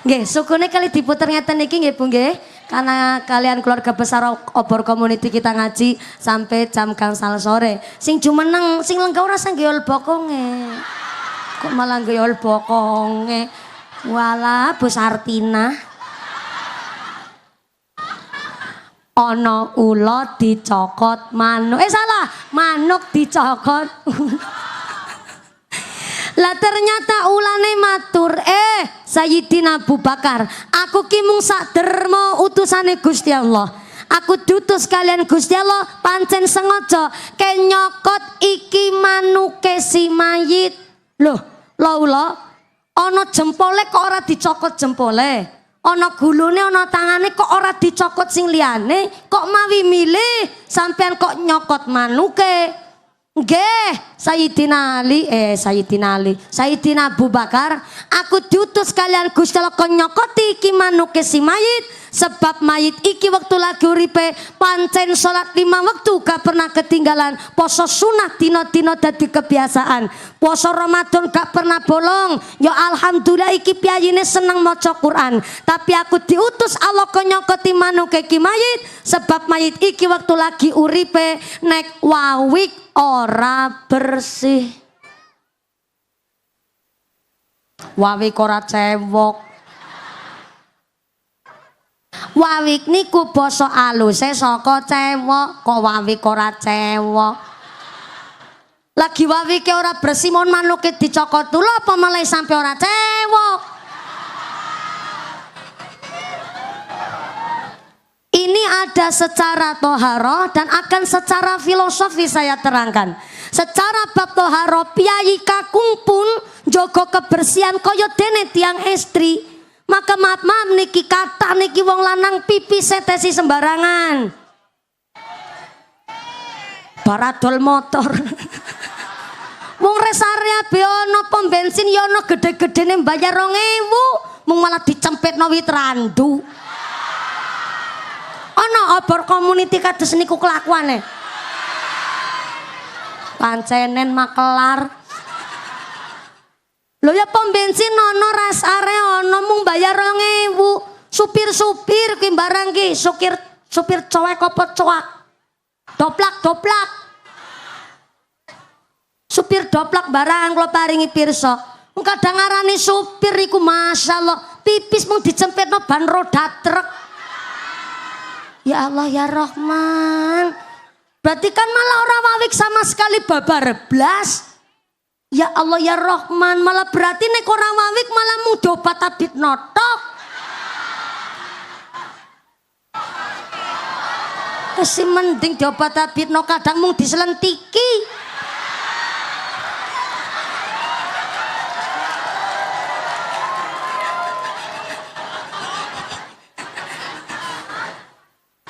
Nggih, sukune kali diputer ngeten iki nggih Bu nggih. Karena kalian keluarga besar obor community kita ngaji sampai jam gangsal sore. Sing jumeneng, sing lenggah ora sang geyol bokonge. Kok malah geyol bokonge. Walah Bu Sartina. Ono ula dicokot manuk. Salah, manuk dicokot. Lah ternyata ulane matur, Sayyidina Abu Bakar, aku ki mung sak derma utusane Gusti Allah. Aku diutus kalian Gusti Allah pancen sengaja kenyokot iki manuke si mayit. Loh, ula ana jempole kok ora dicokot jempole. Ana gulune ana tangane kok ora dicokot sing liyane, kok mawi milih sampean kok nyokot manuke. Nggih, Sayyidina Abu Bakar, aku diutus kalian Gusti Allah kok nyokoti iki manuke si mayit. Sebab mayit iki waktu lagi uripe pancen salat 5 waktu gak pernah ketinggalan, poso sunah dino-dino dadi kebiasaan, poso Ramadan gak pernah bolong. Ya alhamdulillah iki piyayine seneng maca Quran. Tapi aku diutus Allah kok nyokoti manuke iki mayit, sebab mayit iki waktu lagi uripe nek wawik ora bersih. Wawik ora cewok. Wawik niku basa aluse saka cewek, kok wawik ora cewek. Lagi wawike ora bersih mon manuke dicokot lho apa malah sampe ora cewek. Ini ada secara toharoh dan akan secara filosofi saya terangkan. Secara bab toharoh piyai kakung pun jogo kebersihan kaya dene tiang istri. Maka maaf niki kata niki wong lanang pipi setesi sembarangan. Baradol motor. Wong res area be ono pom bensin ya ono gede-gedene bayar 2.000, mung malah dicempetno wit randu. Ono obor community kados niku kelakuane. Pancenen makelar. Lho ya pom bensin ono ras area ono mung bayar 2.000. Supir-supir ki barang ki, supir cowek apa coak. Doplak. Supir doplak barang kula paringi pirsa. Mung kadang ngarani supir iku masyaallah pipis mung dicempetno ban roda truk. Ya Allah ya Rahman. Berarti kan malah orang wawik sama sekali babar blas. Ya Allah ya Rahman, malah berarti nek orang wawik malah mung dobat tabit notok. Kasih mending dobat tabit no kadang mung diselentiki.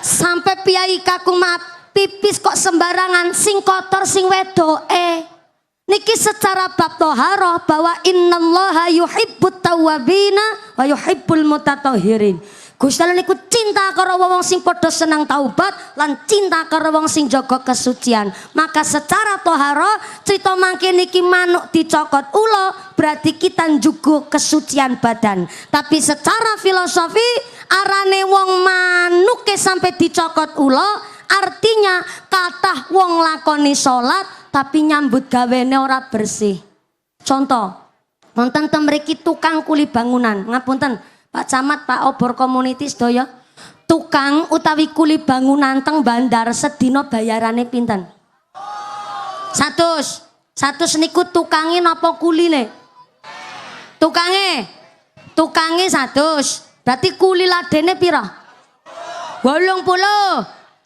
Sampai piyai kakung maaf pipis kok sembarangan, sing kotor sing wedoke. Niki secara bab toharoh bahwa innallaha yuhibbut tawwabina wa yuhibbul mutatahhirin. Gusti Allah niku cinta karo wong sing padha seneng taubat lan cinta karo wong sing jaga kesucian. Maka secara toharoh cerita mangke niki manuk dicokot ula berarti kita njugo kesucian badan. Tapi secara filosofi arane wong manuke sampai dicokot ula artinya kathah wong lakoni salat tapi nyambut gawene ora bersih. Contoh, wonten ten mriki tukang kuli bangunan. Ngapunten, Pak Camat, Pak Obor Community sedaya. Tukang utawi kuli bangunan teng bandar sedina bayarane pinten? 100 niku tukange napa kuline? Tukange 100. Berarti kuli ladene pira?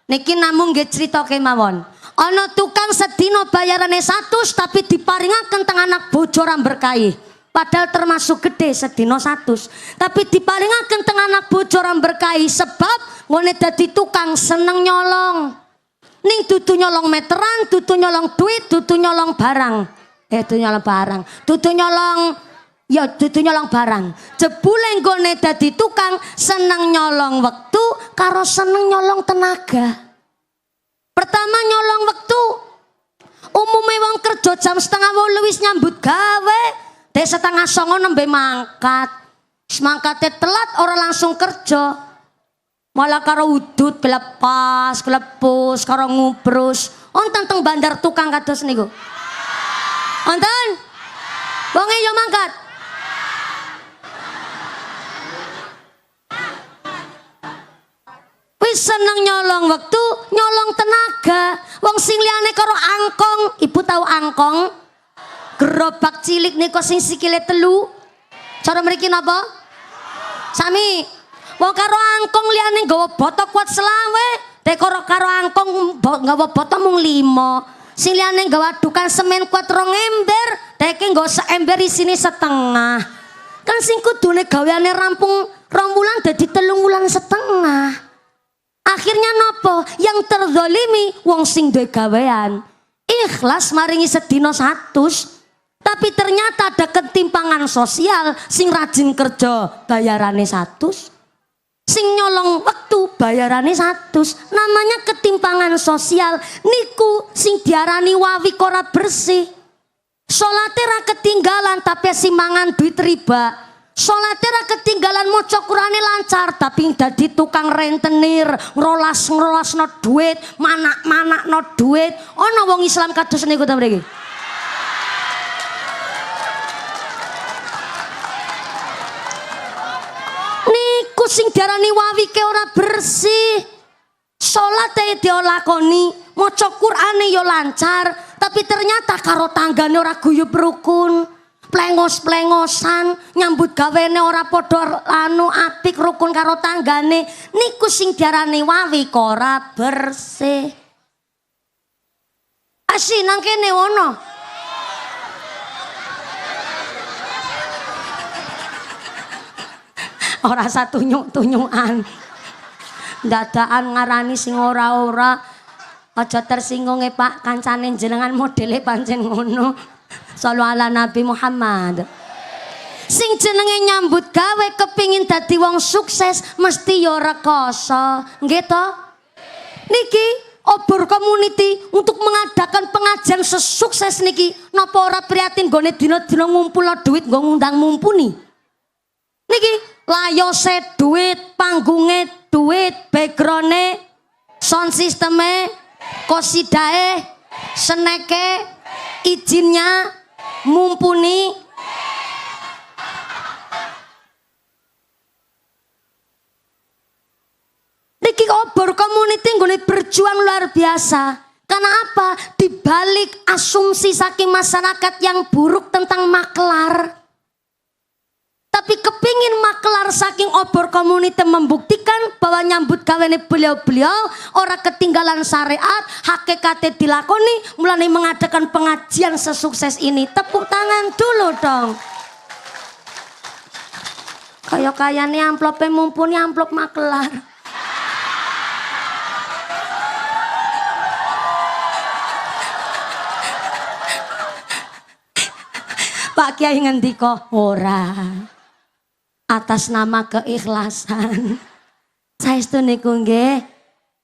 Niki namung nggih crita kemawon. Ana tukang sedina bayarane 100 tapi diparingaken teng anak bojo ora berkahi. Padahal termasuk gede sedina 100. Tapi diparingaken teng anak bojo ora berkahi sebab ngene dadi tukang seneng nyolong. Ning dudu nyolong meteran, dudu nyolong duit, dudu nyolong barang. Dudu nyolong barang. Dudu nyolong barang. Jebule nggone dadi tukang seneng nyolong wektu karo seneng nyolong tenaga. Pertama nyolong wektu. Umume wong kerja jam 7:30 wis nyambut gawe. Dek 8:30 nembe mangkat. Semangkate telat ora langsung kerja. Malah karo udut kelepus karo ngubrus. Wonten teng bandar tukang kados niku. Wonten? Wonge yo mangkat. Wis seneng nyolong waktu, nyolong tenaga. Wong sing liyane karo angkong, ibu tahu angkong? Gerobak cilik niku sing sikile 3. Cara mriki napa? Sami. Wong karo angkong liyane nggawa botok kuat selawe, dek karo angkong nggawa botok mung 5. Sing liyane nggawa adukan semen kuat 2 ember, dek nggawa seember isine setengah. Kan sing kudune gaweane rampung 2 wulan dadi 3 wulan setengah. Akhirnya nopo? Yang terzolimi wong sing duwe gawean ikhlas maringi sedina 100, tapi ternyata ada ketimpangan sosial. Sing rajin kerja bayarane 100, sing nyolong waktu bayarane 100. Namanya ketimpangan sosial. Niku sing diarani wawi ora bersih. Salate ra ketinggalan tapi simangan duit riba. Salate ra ketinggalan maca Qur'ane lancar tapi dadi tukang rentenir, ngrolas-ngrolosno duit, manak-manakno duit. Ana wong Islam kados niku ta mriki. Niku sing diarani wawi ke ora bersih. Salate diolakoni, maca Qur'ane yo lancar, tapi ternyata karo tanggane ora guyub rukun. Plengos-plengosan, nyambut gawene ora padha apik rukun karo tanggane. Niku sing diarani wawi ora bersih. Asi nang kene ono. Ora satunyuk-tunyukan. Dadakan ngarani sing ora-ora. Aja tersinggung Pak, kancane jenengan modele pancen ngono. Sallu ala Nabi Muhammad. Sing jenenge nyambut gawe kepingin dadi wong sukses mesti yo rekoso, nggih to? Niki obor community untuk mengadakan pengajian sesukses niki napa ora prihatin gone dina-dina ngumpulno duit nggo ngundang mumpuni. Niki layose duit, panggunge duit, background-e, sound system-e, kosidae, seneke, izinnya mumpuni. Niki obor community nggone berjuang luar biasa. Karena apa? Di balik asumsi saking masyarakat yang buruk tentang maklar. Tapi kepingin maklar saking obor community membuktikan bahwa nyambut gawene beliau-beliau ora ketinggalan syariat, hakikatnya dilakoni, mulai mengadakan pengajian sesukses ini. Tepuk tangan dulu dong. Kayak nih amplopnya mumpuni amplop maklar. Pak Kiai ngendika ora. Atas nama keikhlasan. Saestu niku nggih.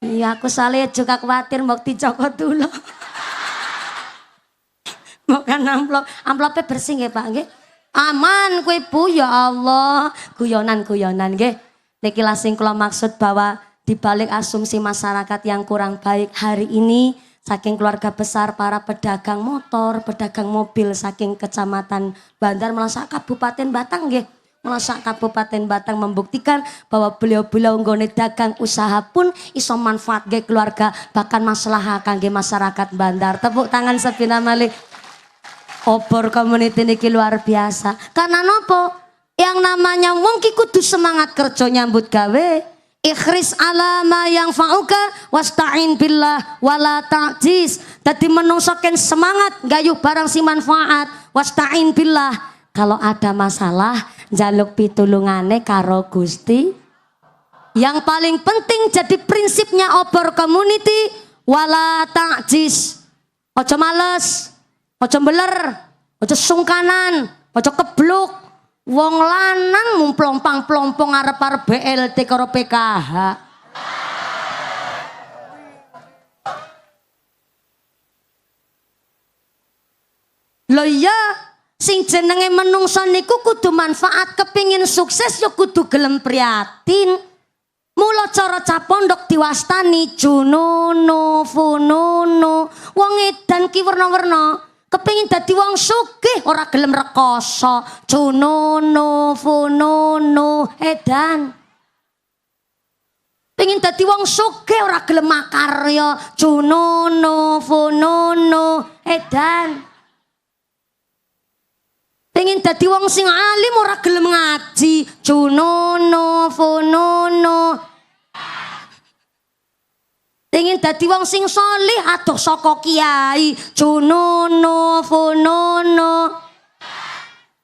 Iya aku saleh juga khawatir mbok dicokot dulu. Bukan amplopnya bersih nggih Pak nggih. Aman kowe Bu ya Allah. Guyonan-guyonan nggih. Niki lah sing kula maksud bahwa di balik asumsi masyarakat yang kurang baik hari ini saking keluarga besar para pedagang motor, pedagang mobil saking kecamatan Bandar Melasa Kabupaten Batang nggih. Melasa Kabupaten Batang membuktikan bahwa beliau-beliau nggone dagang usaha pun iso manfaat ge keluarga bahkan masalah kangge masyarakat Bandar. Tepuk tangan sepina malih. Obor community niki luar biasa. Karena nopo? Yang namanya wong ki kudu semangat kerja nyambut gawe. Ikhris ala ma yang fa'uka wasta'in billah wala ta'jiz. Dadi menungso ken semangat gayuh barang si manfaat. Wasta'in billah. Kalau ada masalah njaluk pitulungane karo Gusti. Yang paling penting jadi prinsipnya obor community wala ta'jiz. Ojo males, ojo beler, ojo sungkanan, ojo kebluk. Wong lanang mumplompang-plompong arep-arep BLT karo PKH. Lho iya, sing jenenge menungso niku kudu manfaat, kepingin sukses ya kudu gelem prihatin. Mula cara capondok diwastani junono funono. Wong edan ki werna-werna. Kepingin dadi wong sugih ora gelem rekoso. Junono funono edan. Pengin dadi wong sugih ora gelem makarya. Junono funono edan. Pengin dadi wong sing alim ora gelem ngaji. Junono funono. Ingin dadi wong sing solih adoh saka kiai. Junono funono.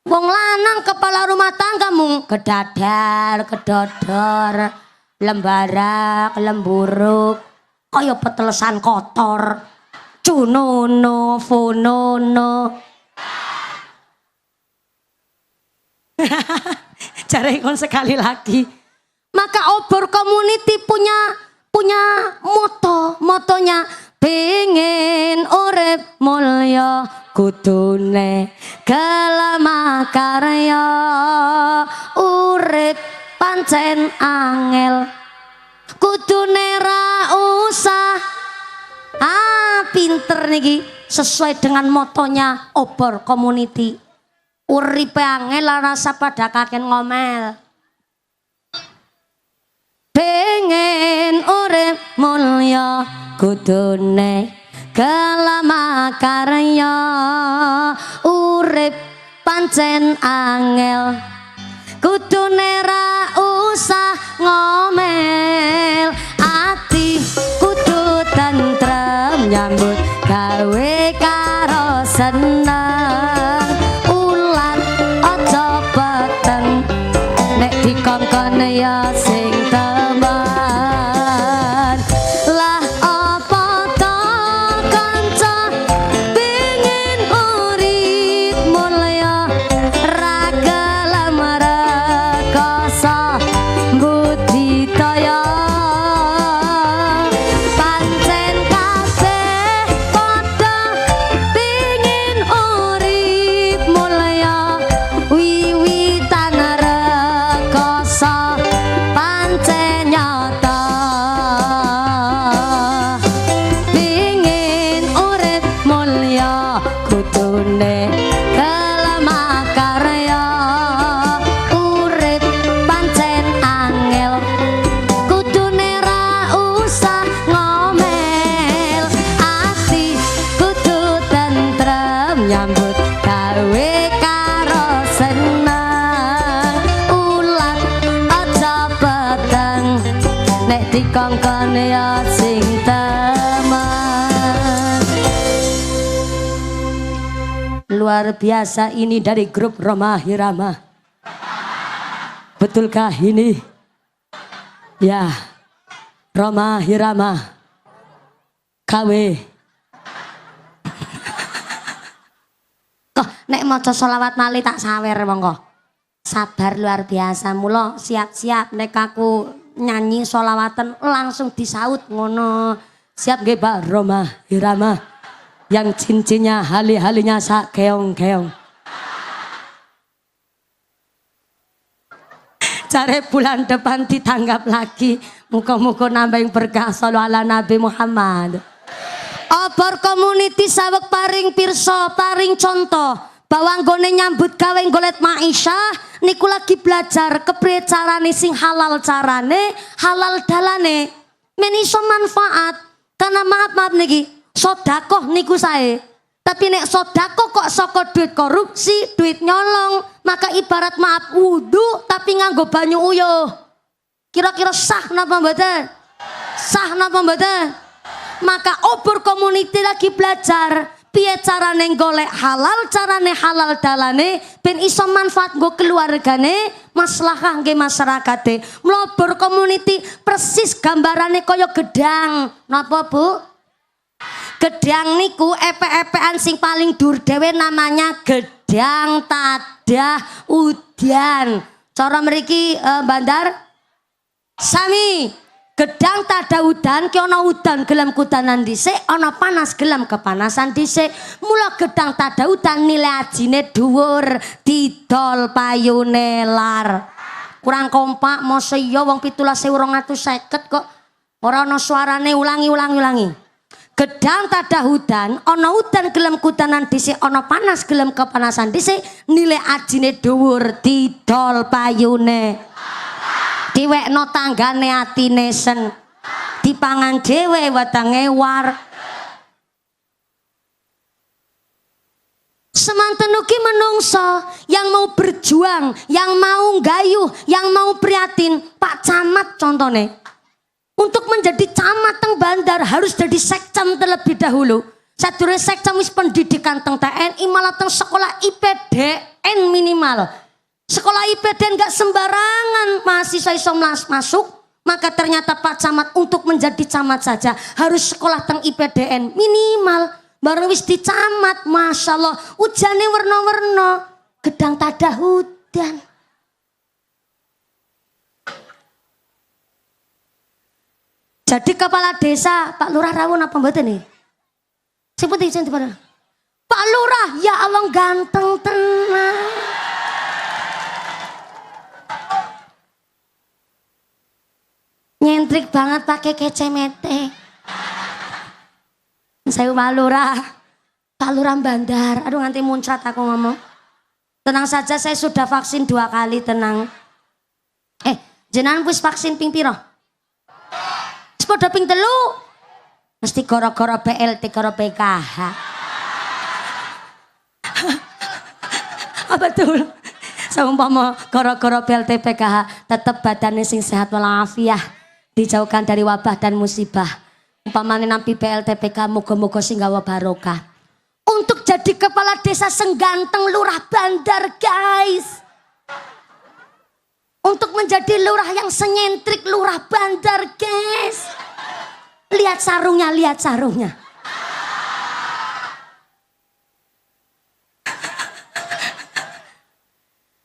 Wong lanang kepala rumah tangga mung kedadar kedodor, lembarak lemburuk kaya petelesan kotor. Junono funono. Cari kon sekali lagi. Maka obor community punya motonya pengen urip mulya kudune gelem karya urip pancen angel kudune ra usah pinter niki sesuai dengan motonya obor community uripe angel rasa pada kaken ngomel. Pengen urip mulya kudune gelem karya urip pancen angel kudune ra usah ngomel ati kudu tentrem nyambut gawe karo seneng ulan aja peteng nek dikongkon ya sing dikongkon ya sing teman. Luar biasa ini dari grup Roma Hirama. Betulkah ini? Ya, Roma Hirama KW. Kok nek maca selawat mali tak sawer monggo. Sabar luar biasa, mula siap-siap nek aku nyanyi solawatan langsung disaut ngono. Siap nggih Pak Roma Hirama yang cincinnya hali-halinya sak keong-keong. Cari bulan depan ditanggap lagi. Muka-muka nambah berkah sallallahu ala Nabi Muhammad. Obor community sawek paring pirsa, paring contoh bahwa nggone nyambut gawe golet maisha niku lagi belajar kepriye carane sing halal carane, halal dalane. Men iso manfaat. Karena maaf niki, sedekah niku sae. Tapi nek sedekah kok saka duit korupsi, duit nyolong, maka ibarat maaf wudu tapi nganggo banyu uyuh. Kira-kira sah napa mboten? Sah napa mboten? Maka obor community lagi belajar piye carane golek halal, carane halal dalane ben iso manfaat nggo keluargane, maslahah nggih masyarakate. Mlobor community persis gambarane kaya gedang. Napa Bu? Gedang niku epek-epekan sing paling dur dhewe namanya gedang tadah udan. Cara mriki Bandar sami gedang tada udan ki ana udan gelem kudanan dhisik, ana panas gelem kepanasan dhisik. Mula gedang tada udan nilai ajine dhuwur, didol payune lar. Kurang kompak mosok iya wong 17.250 kok ora ana suarane. Ulangi. Gedang tada udan, ana udan gelem kudanan dhisik, ana panas gelem kepanasan dhisik, nilai ajine dhuwur, didol payune. Diwekno tanggane atine sen, dipangan dhewe wedange war. Semanten ugi menungso yang mau berjuang, yang mau gayuh, yang mau prihatin. Pak Camat contohnya, untuk menjadi camat teng Bandar harus jadi sekcam terlebih dahulu. Sadurunge sekcam wis pendidikan teng TNI, malah teng sekolah IPDN minimal. Sekolah IPDN gak sembarangan mahasiswa iso masuk. Maka ternyata Pak Camat untuk menjadi camat saja harus sekolah teng IPDN minimal. Baru wis di camat, Masya Allah, ujane werna-werna, gedang tadah udan. Jadi kepala desa Pak Lurah rawon apa mboten nih? Sing putih sing Pak Lurah, ya Allah ganteng tenang. Nyentrik banget pakai kecemete. Saya Pak Lurah Bandar. Aduh nanti muncrat aku ngomong. Tenang saja, saya sudah vaksin 2 kali, tenang. Jenengan wis vaksin ping piro? Wis padha ping 3. Mesti gara-gara BLT karo PKH. Betul. Saumpama gara-gara BLT PKH tetap badannya sing sehat walafiat, dijauhkan dari wabah dan musibah. Umpamane nampi BLT PKH muga-muga sing gawa barokah. Untuk jadi kepala desa sengganteng Lurah Bandar, guys. Untuk menjadi lurah yang senyentrik Lurah Bandar, guys. Lihat sarungnya, lihat sarungnya.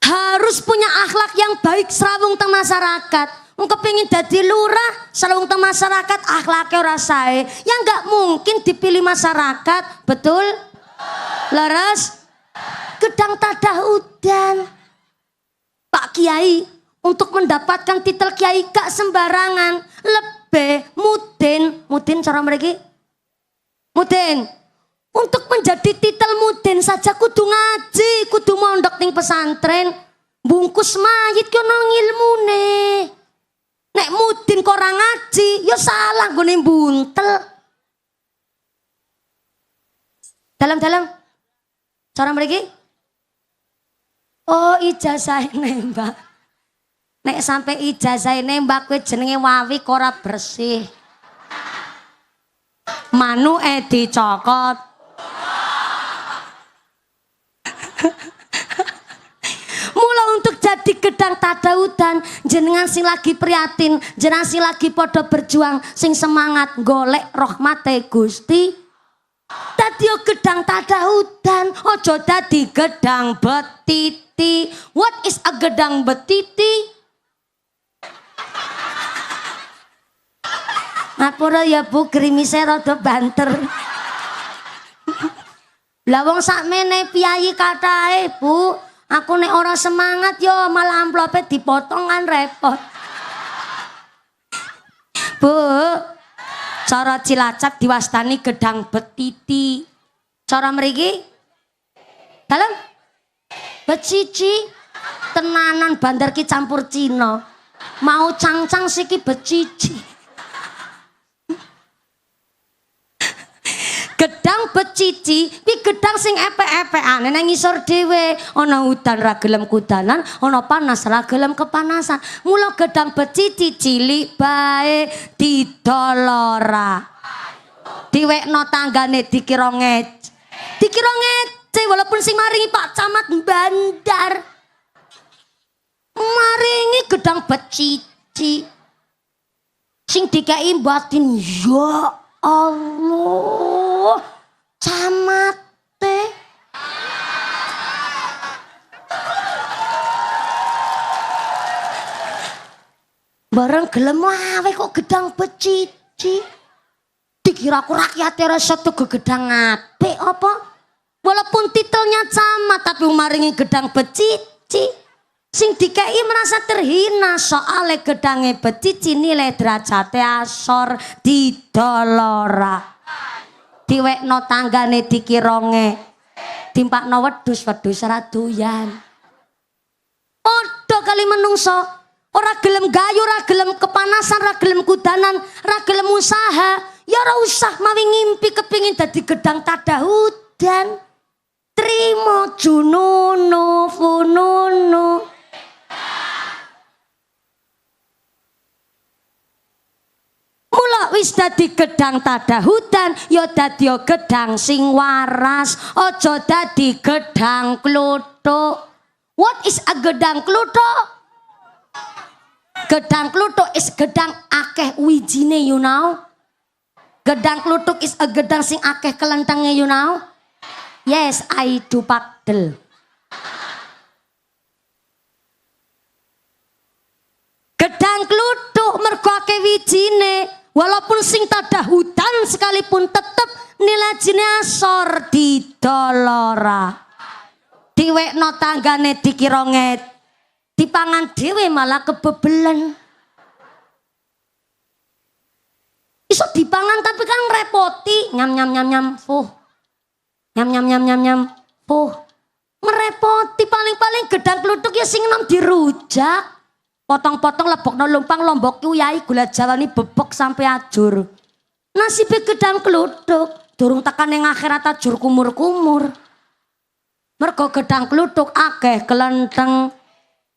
Harus punya akhlak yang baik serawung teng masyarakat. Kepingin dadi lurah serawung teng masyarakat akhlaknya ora sae, ya nggak mungkin dipilih masyarakat, betul? Leres? Gedang tadah udan. Pak Kiai untuk mendapatkan titel Kiai gak sembarangan. Lebih mudin cara mereka. Mudin. Untuk menjadi titel mudin saja kudu ngaji, kudu mondok ning pesantren. Bungkus mayit ki ono ngilmune. Nek mudin kok ora ngaji, ya salah nggone buntel. Dalam-dalam cara mriki. Oh, ijazah nembak. Nek sampai ijazah nembak kowe jenenge wawi kok ora bersih. Manu dicokot. Mula untuk jadi gedang tada udan, jenengan sing lagi prihatin, jenengan sing lagi podo berjuang, sing semangat golek rahmate Gusti. Dadi gedang tada udan, ojo dadi gedang betiti. What is a gedang betiti? Ngapura ya Bu, grimise rada banter. Lah wong sakmene piyayi kathahe Bu, aku nek ora semangat yo malah amplope dipotong kan repot. Bu, cara Cilacap diwastani gedang betiti. Cara mriki dalem becici tenanan Bandar ki campur Cina. Mau cangcang siki becici. Gedang becici becici, pi gedang sing epek-epekan nang ngisor dhewe. Ana udan ra gelem kudanan, ana panas ra gelem kepanasan. Mula gedang becici cilik bae didolora. Diwekno tanggane dikira ngece walaupun sing maringi Pak Camat Bandar. Maringi gedang becici. Sing dikai batin ya Allah camate bareng gelem wae kok gedang becici dikira aku rakyatnya rasa tuh gedang apik apa walaupun titelnya camat tapi maringi gedang becici sing dikai merasa terhina soalnya gedangnya becici nilai derajatnya asor didolora diwekno tanggane dikironge timpakno wedhus raduyan padha kali menungso ora gelem gayu ora gelem kepanasan ora gelem kudanan ora gelem usaha ya ora usah mawi ngimpi kepingin dadi gedang tadahudan trimo jununu fununu mula wis dadi gedang tadahudan ya dadi gedang sing waras aja dadi gedang kluthuk. What is a gedang kluthuk? Gedang kluthuk is gedang akeh wijine you know. Gedang kluthuk is a gedang sing akeh kelentenge you know. Yes, I do pakdel. Gedang kluthuk mergo akeh wijine. Walaupun sing tadahudan sekalipun tetep nilai jine asor didolora. Diwekno tanggane dikira dipangan dhewe malah kebebelen. Iso dipangan tapi kan repoti nyam fuh. Nyam fuh. Merepoti paling-paling gedang kluthuk ya sing enom dirujak. Potong-potong lebokno lumpang lombok uyai gula jawa ni bebek sampai ajur. Nasibe gedang kluthuk durung tekan ning akhirat ajur kumur-kumur. Mergo gedang kluthuk akeh kelenteng.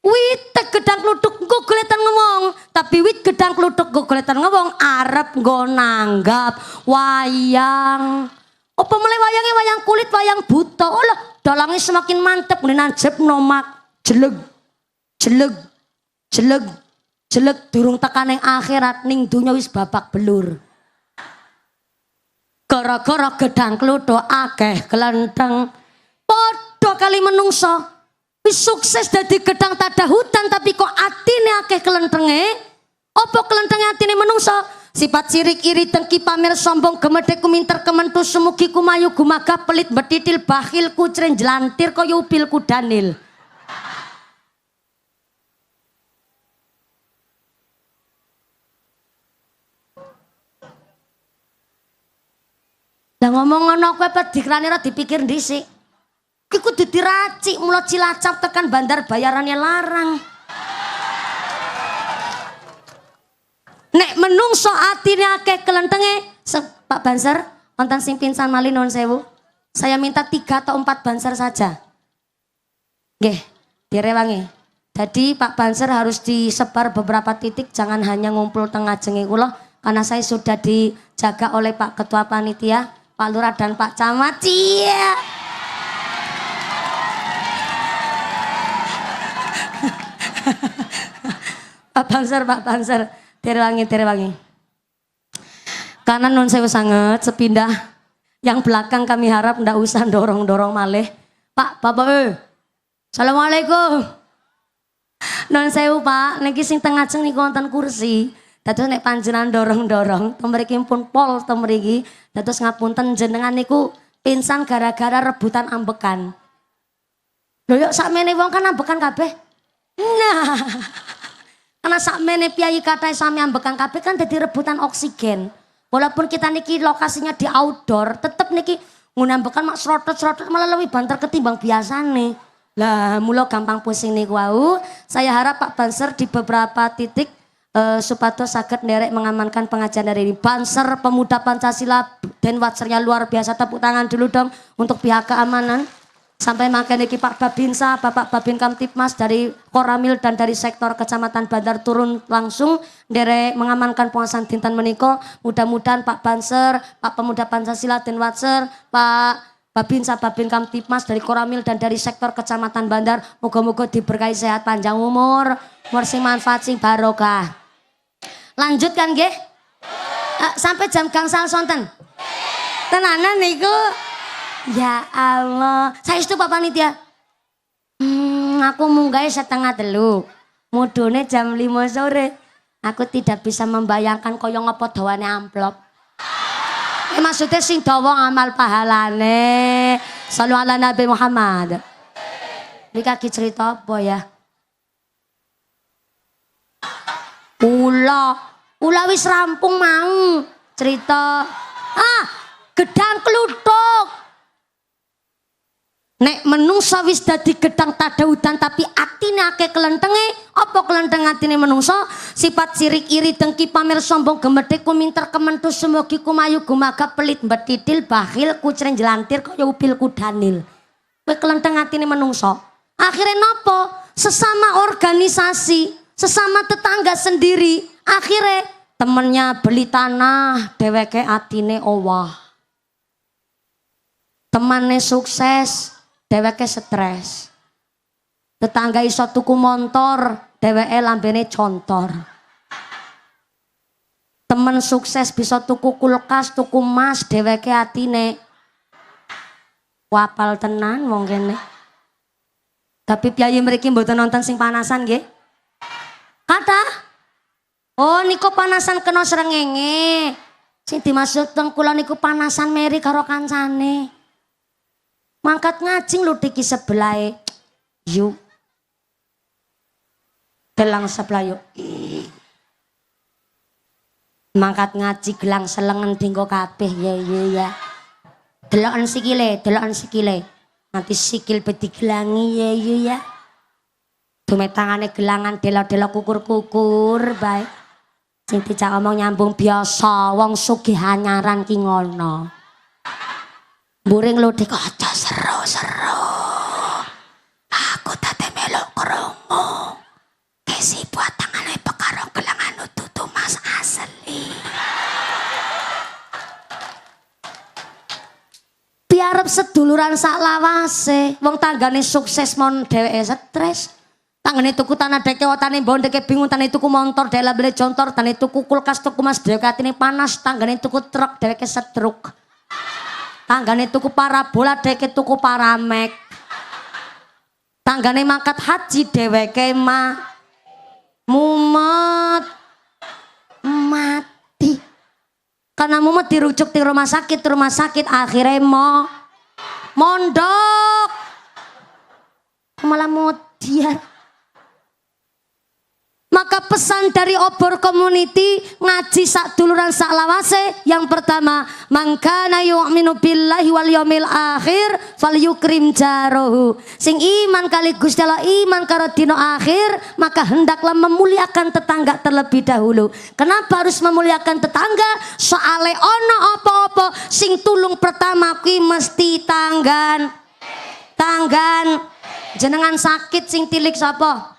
Wit gedang kluthuk nggo goletan ngomong, tapi wit gedang kluthuk nggo goletan ngomong arep nggo nanggap wayang. Apa mulai wayange wayang kulit wayang buta. Oh lah, dalange semakin mantep nanjep nomak jeleg. Jelek durung tekan ning akhirat ning dunya wis babak belur. Gara-gara gedang kluthuk akeh kelenteng. Padha kali menungso wis sukses dadi gedang tadahudan tapi kok atine akeh kelentenge. Apa kelentenge atine menungso? Sifat sirik iri tengki pamer sombong gemedhe kuminter kementu sumugi kumayu gumagah pelit betitil bakhil kucren jelantir kaya upil kudanil. Lah ngomong ngono kowe pedikrane ora dipikir dhisik. Ki kudu diracik mula Cilacap tekan Bandar bayarannya larang. Nek menungso atine akeh kelentenge, Pak Banser, wonten sing pingsan malih nuwun sewu. Saya minta 3 atau 4 banser saja. Nggih, direwangi. Jadi Pak Banser harus disebar beberapa titik, jangan hanya ngumpul tengah jenge kula karena saya sudah dijaga oleh Pak Ketua Panitia. Pak Lurah dan Pak Camat, iya. Pak Banser, direwangi. Karena non sewu sangat sepindah. Yang belakang kami harap ndak usah dorong-dorong malih. Bapak, Assalamualaikum. Non sewu Pak, niki sing tengah jeng niku wonten kursi. Dados nek panjenengan dorong-dorong, to mriki pun pol to mriki, dados ngapunten jenengan niku pingsan gara-gara rebutan ambekan. Lho yuk sakmene wong kan ambekan kabeh. Nah. Karena sakmene piyayi kathah sami ambekan kabeh kan dadi rebutan oksigen. Walaupun kita niki lokasinya di outdoor, tetep niki ngunambekan mak srotot-srotot malah lebih banter ketimbang biasane. Lah mula gampang pusing niku wau. Saya harap Pak Banser di beberapa titik supados saged nderek mengamankan pengajian hari ini. Banser Pemuda Pancasila Denwatsernya luar biasa, tepuk tangan dulu dong untuk pihak keamanan. Sampai makan iki Pak Babinsa, Bapak Babin Kamtipmas dari Koramil dan dari sektor Kecamatan Bandar turun langsung nderek mengamankan pengajian dinten menika. Mudah-mudahan Pak Banser, Pak Pemuda Pancasila Denwatser, Pak Babinsa Babin Kamtipmas dari Koramil dan dari sektor Kecamatan Bandar, moga-moga diberkahi sehat panjang umur, sing manfaat sing barokah. Lanjutkan nggih. Sampai jam gangsal sonten. Tenanan niku. Ya Allah. Saestu Pak Panitia. Aku munggah 2:30. Mudune jam 5 sore. Aku tidak bisa membayangkan kaya ngapa dawane amplop. Maksudnya sing dawa amal pahalane. Shallu ala Nabi Muhammad. Nika ki cerita apa ya? Ula wis rampung mau cerita. Gedang kluthuk. Nek menungso wis dadi gedang tadaudan tapi atine akeh kelentenge, apa kelenteng atine menungso? Sifat sirik iri dengki pamer sombong gemedhe kuminter kementu semogi kumayu gumagap pelit mbetitil bakhil kucren jelantir kaya upil kudanil. Kowe kelenteng atine menungso. Akhirnya nopo? Sesama organisasi, sesama tetangga sendiri, akhirnya temennya beli tanah, dheweke atine owah. Temannya sukses, dheweke stres. Tetangga iso tuku montor, dheweke lambene contor. Temen sukses bisa tuku kulkas, tuku emas, dheweke atine wapal tenan wong kene. Tapi piye mriki mboten nonton sing panasan nggih? Kathah. Oh niku panasan kena srengenge. Sing dimaksud teng kula niku panasan meri karo kancane. Mangkat ngajing lho iki sebelahe. Yuk. Gelang sebelah yuk. Mangkat ngaji gelang selengen dinggo kabeh ya. Deloken sikile. Nanti sikil bedi gelangi ya. Dume tangane gelangan dela-dela kukur-kukur bae. Sing dijak omong nyambung biasa wong sugih anyaran ki ngono. Buring lho dik aja seru-seru. Aku tate melok krungu. Kesi buat tangane perkara gelangan tutu Mas asli. Biarep seduluran sak lawase, wong tanggane sukses mon dheweke stres. Tanggane tuku tanah deke watane mbondeke bingung, tanggane tuku motor dheweke beli jontor, tanggane tuku kulkas tuku mas dheweke atine panas, tanggane tuku truk dheweke setruk. Tanggane tuku parabola dheweke tuku paramek. Tanggane mangkat haji dheweke mumet mati. Karena mumet dirujuk di rumah sakit akhirnya mondok malah mudiar. Maka pesan dari Obor Community ngaji sak duluran sak lawase yang pertama, mangkana yu'minu billahi wal yaumil akhir falyukrim jarahu. Sing iman kali Gusti Allah, iman karo dina akhir, maka hendaklah memuliakan tetangga terlebih dahulu. Kenapa harus memuliakan tetangga? Soale ono apa-apa sing tulung pertama kuwi mesti tanggan. Jenengan sakit sing tilik sapa?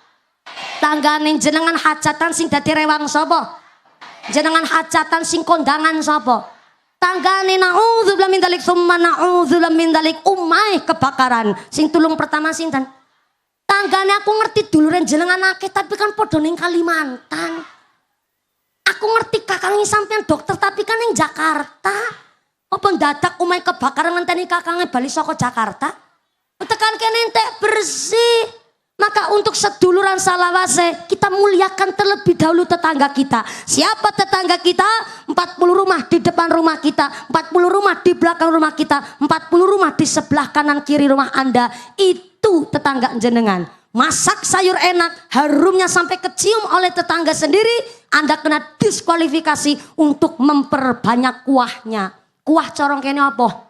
Tanggane. Jenengan hajatan sing dadi rewang sapa? Jenengan hajatan sing kondangan sapa? Tanggane. Naudzubillah min dzalik summa naudzubillah min dzalik kebakaran. Sing tulung pertama sinten? Tanggane. Aku ngerti duluren jenengan akeh tapi kan padha ning Kalimantan. Aku ngerti kakangnya sampean dokter tapi kan ning Jakarta. Apa ndadak umai kebakaran ngenteni kakangnya bali saka Jakarta? Tekan kene entek bersih. Maka untuk seduluran salawase kita muliakan terlebih dahulu tetangga kita. Siapa tetangga kita? 40 rumah di depan rumah kita, 40 rumah di belakang rumah kita, 40 rumah di sebelah kanan kiri rumah Anda. Itu tetangga jenengan. Masak sayur enak, harumnya sampai kecium oleh tetangga sendiri, Anda kena diskualifikasi untuk memperbanyak kuahnya. Kuah corong kene apa?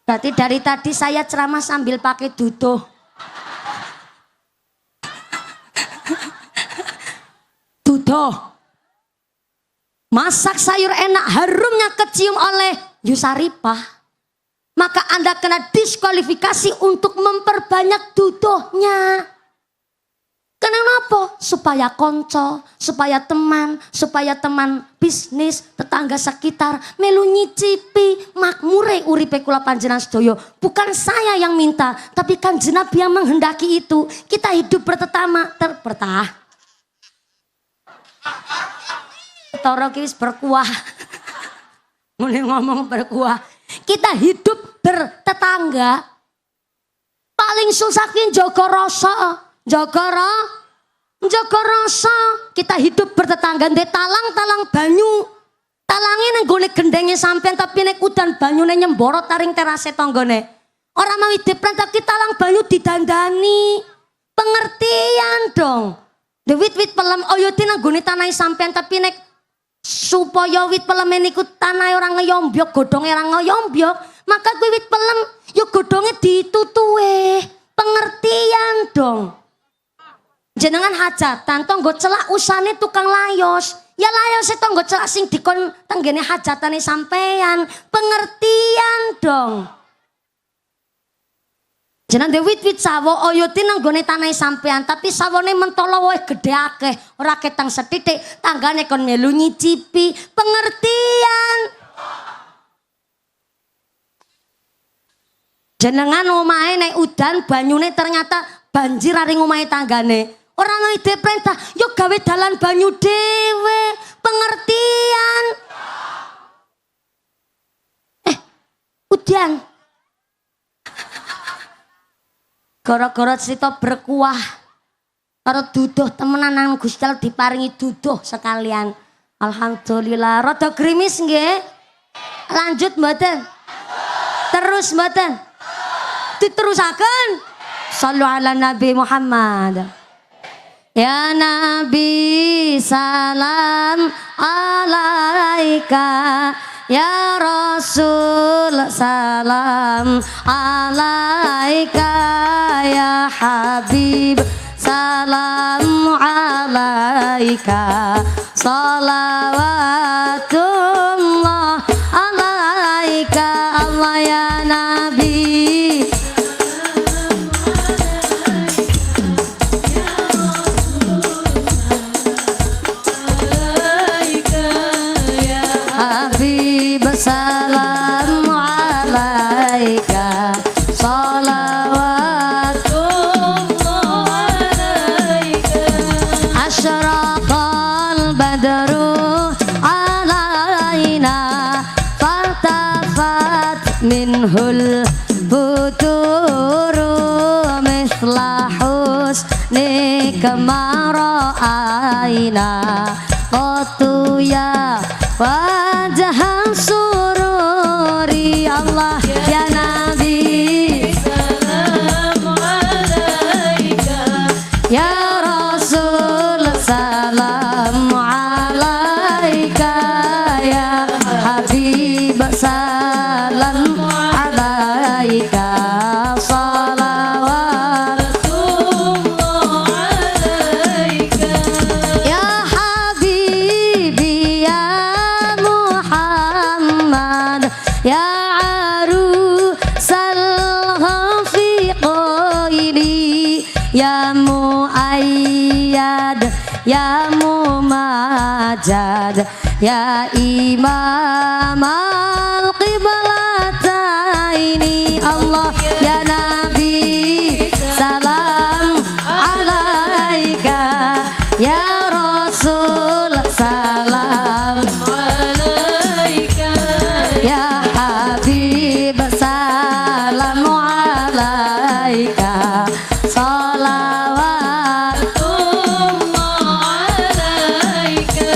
Berarti dari tadi saya ceramah sambil pakai duduh. dudoh. Masak sayur enak, harumnya kecium oleh Yusaripah. Maka Anda kena diskualifikasi untuk memperbanyak dudohnya. Kenapa? Supaya konco, supaya teman bisnis, tetangga sekitar melu nyicipi makmure uripe kula panjenengan sedaya. Bukan saya yang minta, tapi Kanjeng Nabi yang menghendaki itu. Kita hidup bertah. Toro ki wis berkuah. Mulai ngomong berkuah. Kita hidup bertetangga. Paling susah ki njaga rasa. Jaga rasa. Kita hidup bertetangga ndek talang banyu. Talange nang gone gendenge sampean tapi nek udan banyune nyemborot taring terase tanggane. Ora mau diperintah kita talang banyu didandani. Pengertian dong. De wit-wit pelem oyoti nang gone tanahe sampean tapi nek supaya wit pelem niku tanahe ora ngeyombyok, godhonge ora ngeyombyok, maka kuwi wit pelem ya godhonge ditutuhe. Pengertian dong. Jenengan hajatan tonggo celak usane tukang layos. Ya layos itu tonggo celak sing dikon tenggene hajatane sampean. Pengertian dong. Jenengan de wit-wit sawo oyoti nang gone tanahe sampean tapi sawone mentolo wae gedhe akeh, ora ketang sethithik, tanggane kon melu nyicipi. Pengertian. Jenengan omahe nek udan banyune ternyata banjir aring omahe tanggane. Orang ngide perintah, yuk gawe dalan banyu dewe. Pengertian. Udan. Gara-gara cerita berkuah. Karo duduh temenan nang Gusti Allah diparingi duduh sekalian. Alhamdulillah. Rada grimis nggih? Lanjut mboten? Terus mboten? Diterusaken? Shallu ala Nabi Muhammad. Ya Nabi salam alaika, ya Rasul salam alaika, ya Habib salam alaika, salawatullah alaika, Allah ya Nabi. Salam alaika, salawatullah alaika. Asyraqal badru alaina, faltafat minhul buturu, mithla husni kama ra'aina, qatu ya wajah sururi. Allah ya Nabi salam alaika, ya Rasul salam alaika, ya Habib salam alaika, salawatullah alaika, ya Habibi ya Muhammad, ya arusal ghafiqaini, ya muayyad, ya mumajad, ya imam al-qiblataini. Allah ya Nabi salam alaika, ya Rasul salam alaika, ya Habib salam alaika, salawatullah alaika.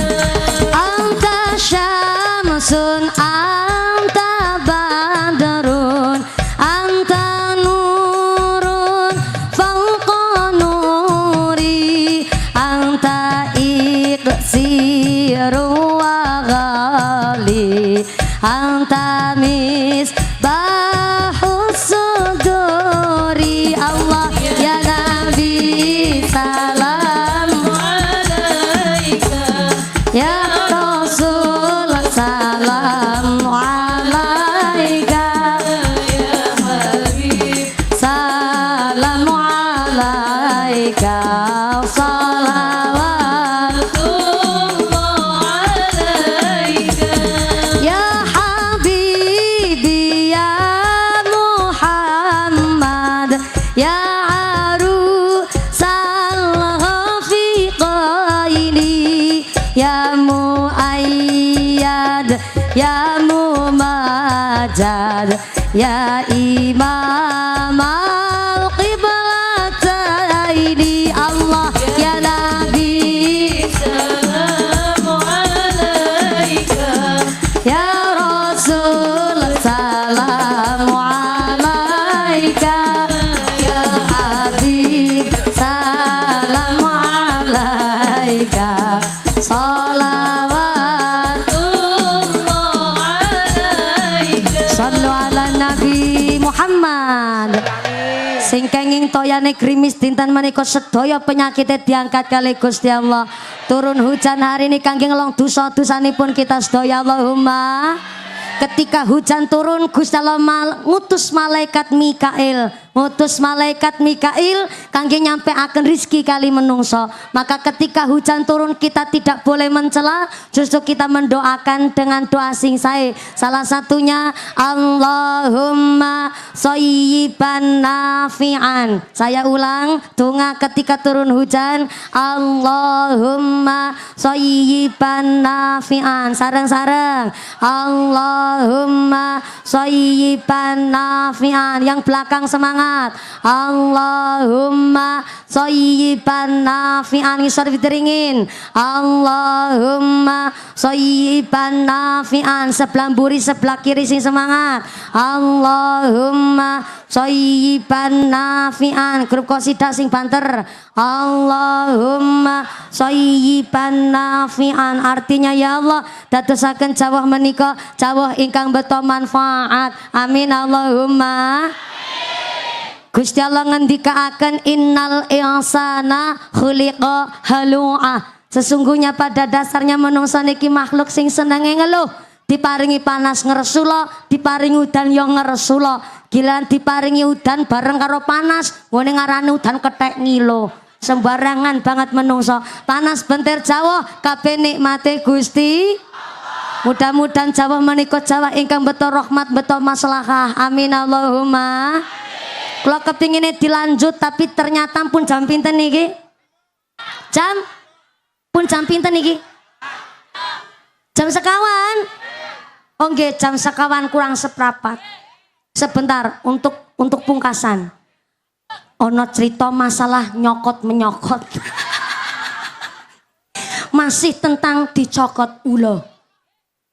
Anta syamsun anta badrun anta nur ya imam al-qiblataini Allah ya Nabi salamu alaika ya Rasul salamu alaika ya Habib salamu alaika salawatullah alaika sallu ala Nabi Muhammad sing kenging toyane grimis dinten menika sedaya penyakite diangkat kali Gusti Allah. Turun hujan hari ini kangge ngelong dosa-dosanipun kita sedaya Allahumma. Ketika hujan turun Gusti Allah ngutus malaikat Mikail, kangge nyampe akan rizki kali menungso. Maka ketika hujan turun kita tidak boleh mencela, justru kita mendoakan dengan doa sing sae. Salah satunya Allahumma shayyiban nafi'an. Saya ulang, donga ketika turun hujan Allahumma shayyiban nafi'an. Sareng-sareng Allahumma shayyiban nafi'an. Yang belakang semangat Allahumma shayyiban nafi'an. Ngisor diteringin Allahumma shayyiban nafi'an. Sebelah mburi sebelah kiri sing semangat Allahumma shayyiban nafi'an. Grup qasidah sing banter Allahumma shayyiban nafi'an. Artinya ya Allah dadosaken jawah menika jawah ingkang beto manfaat. Amin Allahumma. Gusti Allah ngendikaaken innal insana khuliqa halu'ah. Sesungguhnya pada dasarnya menungso niki makhluk sing senenge ngeluh. Diparingi panas ngeresula, diparingi udan yo ngeresula. Gilan diparingi udan bareng karo panas, ngene ngarani udan kethek ngilo. Sembarangan banget menungso. Panas bentir jawah kabeh nikmate Gusti. Mudah-mudahan jawah menika jawah ingkang beto rahmat beto maslahah. Amin Allahumma. Kalau kepinginnya dilanjut tapi ternyata pun jam pinten niki? Jam pinten niki? Jam sekawan. Oh nggih, jam sekawan kurang seprapat. Sebentar untuk pungkasan. Ono cerita masalah nyokot menyokot. Masih tentang dicokot ulo.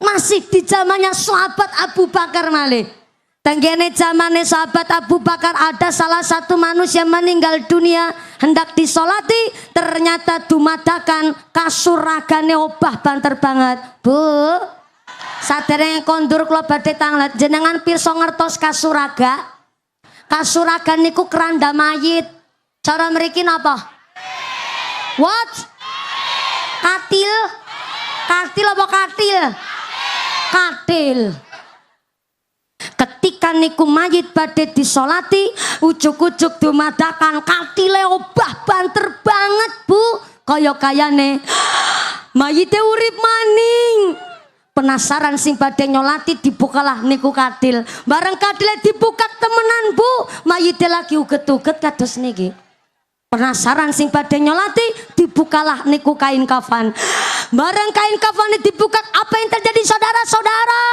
Masih di zamannya sahabat Abu Bakar malih. Tenggene zamane sahabat Abu Bakar ada salah satu manusia meninggal dunia hendak disolati, ternyata dumadakan kasur ragane obah banter banget. Bu, saderenge kondur kula badhe tanglet jenengan pirsa ngertos kasur raga? Kasur raga niku keranda mayit. Cara mriki napa? What? Katil? Katil apa katil? Katil. Ketika niku mayit badhe disolati, ujuk-ujuk dumadakan katile obah banter banget bu, kaya-kayane mayite urip maning. Penasaran sing badhe nyolati dibukalah niku katil. Bareng katile dibuka temenan bu, mayite lagi uget-uget kados niki. Penasaran sing badhe nyolati dibukalah niku kain kafan. Bareng kain kafan dibuka, apa yang terjadi saudara-saudara?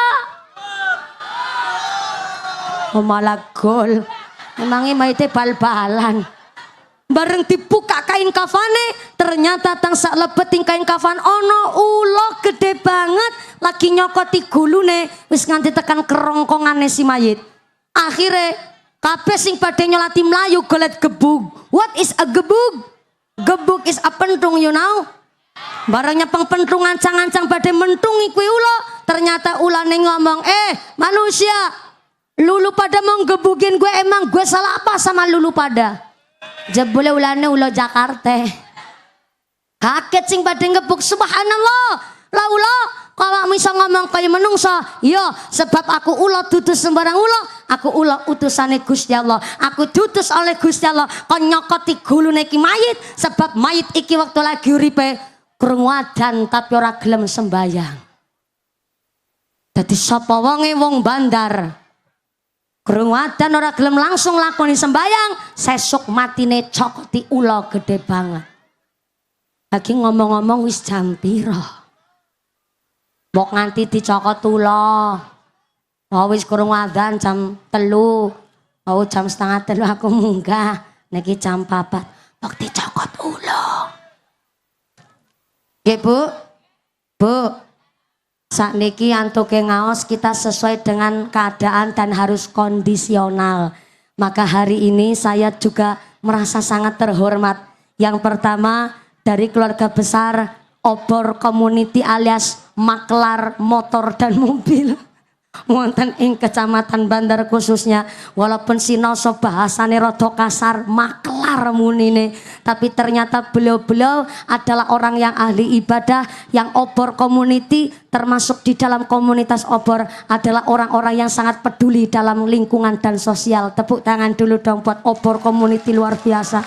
Oh malah gol. Emangnya mayite bal-balan. Bareng dibuka kain kafane, ternyata tangsa lebeting kain kafan ono ulo gede banget lagi nyokoti gulune wis nganti tekan kerongkongane si mayit. Akhirnya kabeh sing padhe nyolati mlayu golet gebug. What is a gebug? Gebug is a pentung, you know. Barangnya pentung ancang-ancang badhe mentungi kuwi ulo, ternyata ulane ngomong, manusia, lulu pada mau gebugin gue, emang gue salah apa sama lulu pada? Jebule ulane ulo Jakarta. Kaget sing badhe ngebuk, subhanallah. Lah ulo kalau bisa ngomong kaya menungso, yo sebab aku ulo dudu sembarang ulo, aku ulo utusane Gusti Allah. Aku dutus oleh Gusti Allah kon nyokoti gulune iki mayit, sebab mayit iki waktu lagi uripe krungu adzan tapi ora gelem sembayang. Dadi sapa wonge wong bandar krungu adzan ora gelem langsung lakoni sembayang, sesuk matine cokoti ulo gede banget. Lagi ngomong-ngomong wis jam pira? Mbok nganti dicokot ulo. Oh wis kurang adzan jam 3. Oh jam setengah 3 aku munggah. Niki jam 4. Waktu cokot ulo. Nggih Bu. Bu. Sakniki antuke ngaos kita sesuai dengan keadaan dan harus kondisional. Maka hari ini saya juga merasa sangat terhormat. Yang pertama dari keluarga besar Obor Community alias maklar motor dan mobil wonten ing Kecamatan Bandar khususnya, walaupun sinoso bahasane rada kasar maklar munine, tapi ternyata beliau-beliau adalah orang yang ahli ibadah, yang Obor Community termasuk di dalam komunitas Obor adalah orang-orang yang sangat peduli dalam lingkungan dan sosial. Tepuk tangan dulu dong buat Obor Community, luar biasa.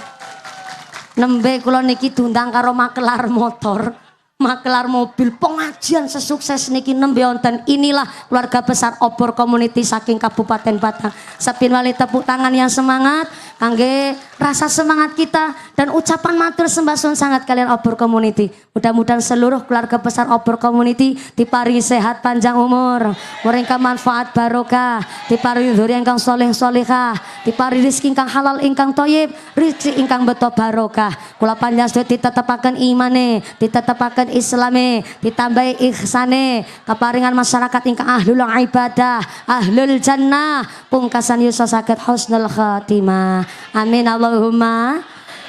Nembe kula niki diundang karo maklar motor, maklar mobil, pengajian sesukses niki nembe wonten. Inilah keluarga besar Obor Community saking Kabupaten Batang. Sepinwali tepuk tangan yang semangat kangge rasa semangat kita dan ucapan matur sembah suwun sangat kalian Obor Community. Mudah-mudahan seluruh keluarga besar Obor Community diparingi sehat panjang umur, muringkang manfaat barokah, diparingi dzurriyyah ingkang sholih sholihah, diparingi rezeki ingkang halal ingkang thayyib, rezeki ingkang beto barokah. Kula panjenengan sedaya ditetepaken imane, ditetepaken islame, ditambahi ihsane, keparingan masyarakat ingkang ahlul ibadah, ahlul jannah, pungkasan yusa saged husnul khatimah. Amin Allahumma.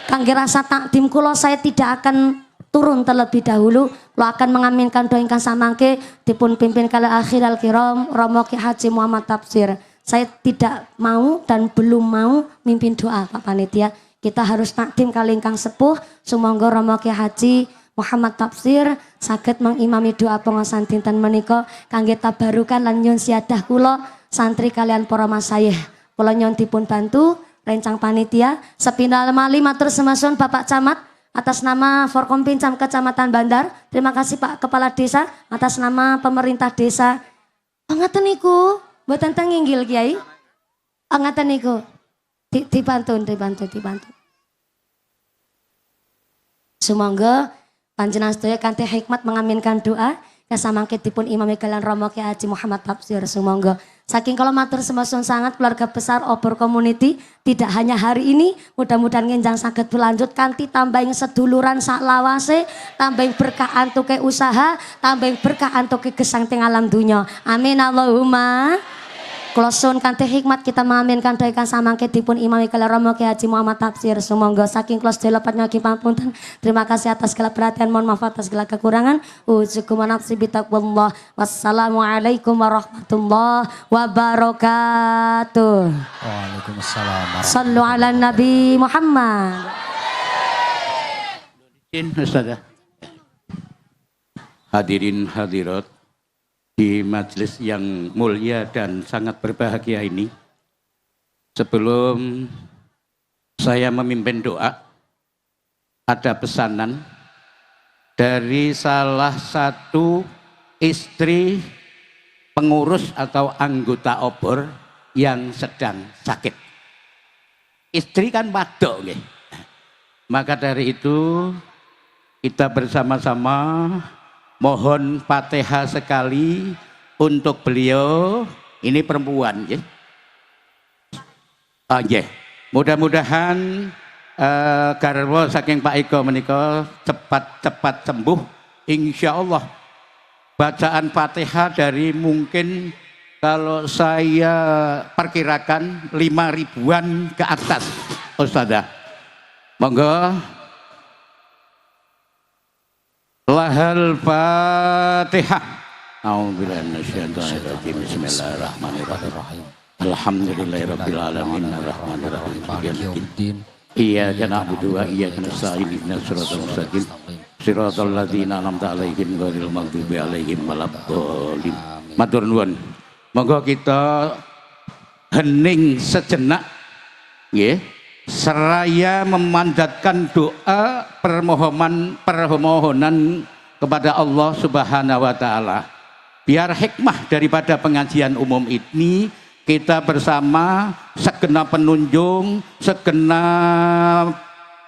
Kangge rasa takdim kula saya tidak akan turun terlebih dahulu. Lo akan mengaminkan doa ingkang samangke dipun pimpin kali akhirul kiram Romo Ki Haji Muhammad Tafsir. Saya tidak mau dan belum mau mimpin doa Pak Panitia. Kita harus takdim kali ingkang sepuh. Sumangga Romo Ki Haji Muhammad Tafsir saged mengimami doa pengosan dinten menika kangge tabarukan lan nyun siadah kula santri kalian para masayih. Kula nyun dipun bantu rencang panitia sepindhal mali matur semasun Bapak Camat atas nama Forkompincam Kecamatan Bandar. Terima kasih Pak Kepala Desa atas nama pemerintah desa. Oh ngaten niku, mboten teng nginggil Kiai. Oh ngaten niku. Dibantu. Sumangga panjenengan sedaya kanthi hikmat mengaminkan doa kasamangke dipun imami kalian Romo Ki Haji Muhammad Tafsir. Sumangga saking kalau matur semasun sangat keluarga besar Obor Community tidak hanya hari ini, mudah-mudahan ngenjang saged berlanjut kanthi tambahin seduluran sak lawase, tambahin berkah antuke usaha, tambahin berkah antuke gesang teng alam dunya. Amin Allahumma. Kula suwun kanthi hikmat kita mengaminkan doa ingkang samangke dipun imami kalian Romo Ki Haji Muhammad Tafsir. Sumangga saking kula sedaya lepat nyuwun pamunten. Terima kasih atas segala perhatian, mohon maaf atas segala kekurangan. Ujukum nafsi bitaqwallah. Wassalamualaikum warahmatullahi wabarakatuh. Waalaikumsalam. Sallu ala Nabi Muhammad. Ustazah. Hadirin hadirat di majelis yang mulia dan sangat berbahagia ini, sebelum saya memimpin doa, ada pesanan dari salah satu istri pengurus atau anggota Obor yang sedang sakit. Istri kan wadok nggih. Maka dari itu kita bersama-sama mohon Fatihah sekali untuk beliau. Ini perempuan ya. Mudah-mudahan garwa saking Pak Iko menika cepat-cepat sembuh insyaallah. Bacaan Fatihah dari mungkin kalau saya perkirakan 5.000-an ke atas Ustazah. Monggo. Lahal Fatihah. A'udzubillahi minasyaitonir rajim. Bismillahirrahmanirrahim. Alhamdulillahirabbil alamin arrahmanir rahim maliki yaumiddin. Iyyaka na'budu wa iyyaka nasta'in ihdinas siratal mustaqim. Siratal ladzina an'amta 'alaihim ghairil maghdubi 'alaihim waladdallin. Matur nuwun. Monggo kita hening sejenak nggih. Seraya memanjatkan doa permohonan kepada Allah Subhanahu wa taala. Biar hikmah daripada pengajian umum ini, kita bersama segenap penunjung, segenap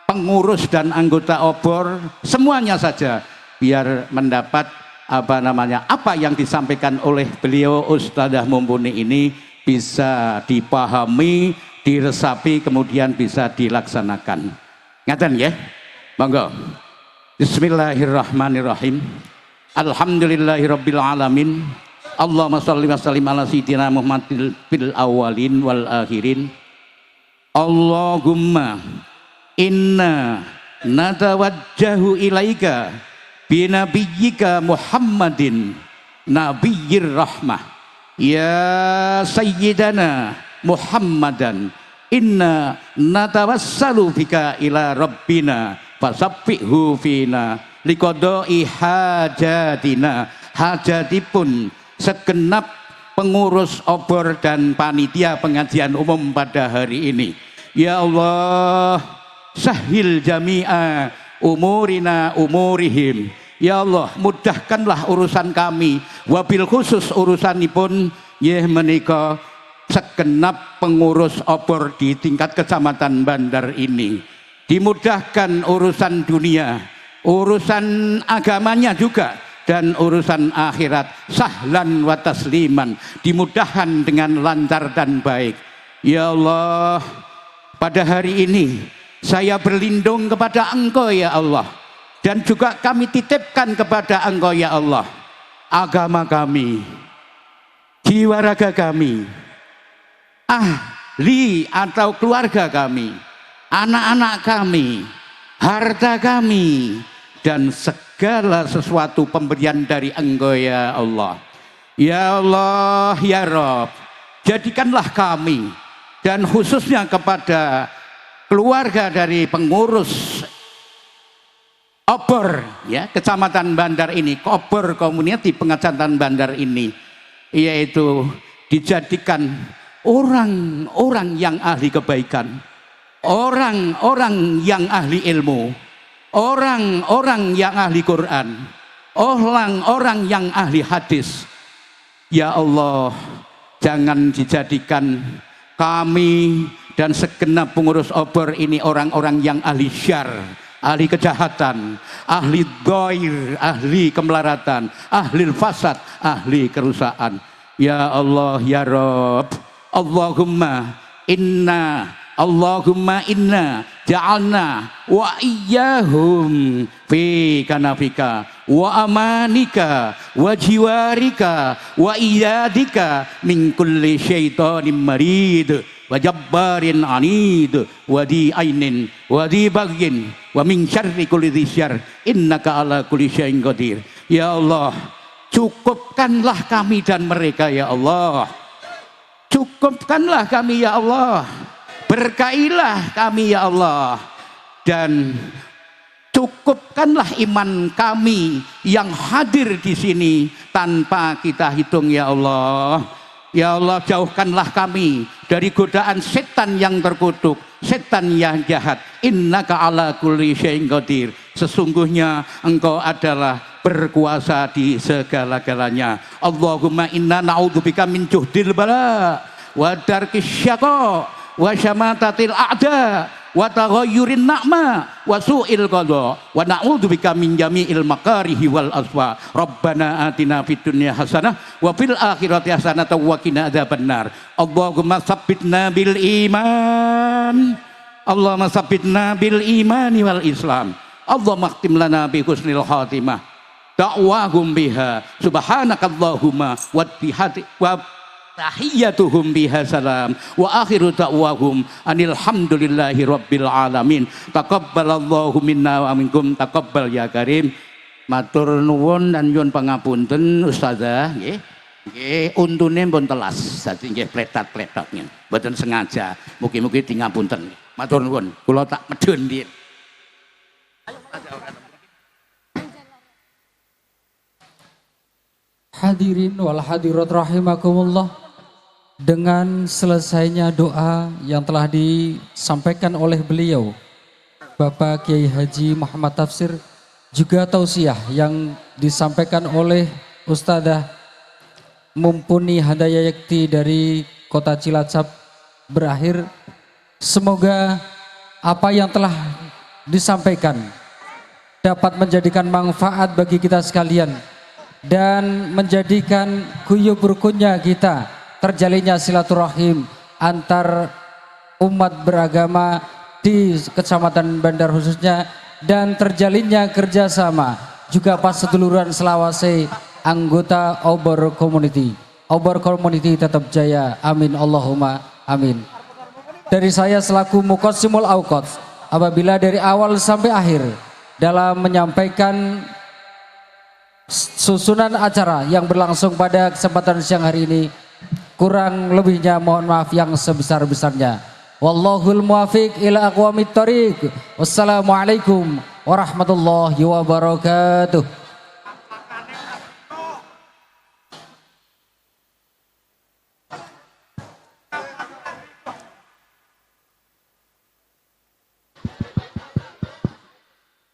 pengurus dan anggota Obor, semuanya saja biar mendapat apa yang disampaikan oleh beliau Ustadzah Mumpuni ini bisa dipahami, diresapi, kemudian bisa dilaksanakan. Ngaten ya, monggo. Bismillahirrahmanirrahim. Alhamdulillahirabbil alamin. Allahumma shalli wa sallim ala sayyidina Muhammadil fil awwalin wal akhirin. Allahumma inna natawajjahu ilaika binabiyyika Muhammadin nabiyyir rahmah ya sayyidana Muhammadan inna natawassalu bika ila rabbina fasabbihu fina liqadai hajatina, hajatipun segenap pengurus obor dan panitia pengajian umum pada hari ini. Ya Allah, sahil jami'a umurina umurihim. Ya Allah, mudahkanlah urusan kami, wabil khusus urusanipun yeh menika segenap pengurus obor di tingkat kecamatan Bandar ini. Dimudahkan urusan dunia, urusan agamanya juga, dan urusan akhirat, sahlan wa tasliman, dimudahkan dengan lancar dan baik. Ya Allah, pada hari ini saya berlindung kepada Engkau ya Allah, dan juga kami titipkan kepada Engkau ya Allah agama kami, jiwa raga kami, ahli atau keluarga kami, anak-anak kami, harta kami, dan segala sesuatu pemberian dari Engkau ya Allah. Ya Allah, ya Rabb, jadikanlah kami dan khususnya kepada keluarga dari pengurus obor ya Kecamatan Bandar ini, obor community Pengecamatan Bandar ini, yaitu dijadikan orang-orang yang ahli kebaikan, orang-orang yang ahli ilmu, orang-orang yang ahli Quran, orang-orang yang ahli hadis. Ya Allah, jangan dijadikan kami dan segenap pengurus obor ini orang-orang yang ahli syar, ahli kejahatan, ahli dhair, ahli kemelaratan, ahli fasad, ahli kerusakan. Ya Allah, ya Rabb, Allahumma inna ja'alna wa iyyahum fi kanafika wa amanika wa jiwarika wa iyadika min kulli syaitanin marid wa jabbarin anid wa di ainin wa di bagin wa min syarri kulli dzisyar innaka ala kulli syai'in qadir. Ya Allah, cukupkanlah kami dan mereka ya Allah, cukupkanlah kami ya Allah, berkailah kami ya Allah, dan cukupkanlah iman kami yang hadir di sini tanpa kita hitung ya Allah. Ya Allah, jauhkanlah kami dari godaan setan yang terkutuk, setan yang jahat. Innaka ala kulli syai'in qadir. Sesungguhnya Engkau adalah berkuasa di segala-galanya. Allahumma inna na'udzubika min juhdil bala wa darkis syaqa wa syamatatil a'da wa taghayyurin na'ma wa su'il qada wa na'udzubika min jami'il makarihi wal aswa. Rabbana atina fid dunya hasanah wa fil akhirati hasanah wa qina adzabannar. Allahumma tsabbitna bil iman, Allahumma tsabbitna bil imani wal islam. Allahumma khtim lana bi husnil khatimah. Da'wahum biha subhanakallahumma wa bihati wa tahiyyatuhum biha salam wa akhiru da'wahum anil hamdulillahi rabbil alamin. Taqabbalallahu minna wa minkum, taqabbal ya karim. Matur nuwun dan nyuwun pangapunten Ustazah nggih. Nggih, untune pun telas, dadi nggih pletat-pletat nggih. Mboten sengaja. Mugi-mugi dingapunten. Matur nuwun. Kula tak medhun nggih. Hadirin wal hadirat rahimakumullah, dengan selesainya doa yang telah disampaikan oleh beliau Bapak Kiai Haji Muhammad Tafsir, juga tausiah yang disampaikan oleh Ustadzah Mumpuni Hadaya Yakti dari Kota Cilacap berakhir. Semoga apa yang telah disampaikan dapat menjadikan manfaat bagi kita sekalian dan menjadikan guyub rukunnya kita terjalinnya silaturahim antar umat beragama di Kecamatan Bandar khususnya, dan terjalinnya kerjasama juga pas seduluran Selawase anggota Obor Community. Obor Community tetap jaya, amin Allahumma amin. Dari saya selaku Muqassimul Auqat, apabila dari awal sampai akhir dalam menyampaikan susunan acara yang berlangsung pada kesempatan siang hari ini, kurang lebihnya mohon maaf yang sebesar-besarnya. Wallahul muwafiq ila aqwamit thoriq. Wassalamualaikum warahmatullahi wabarakatuh.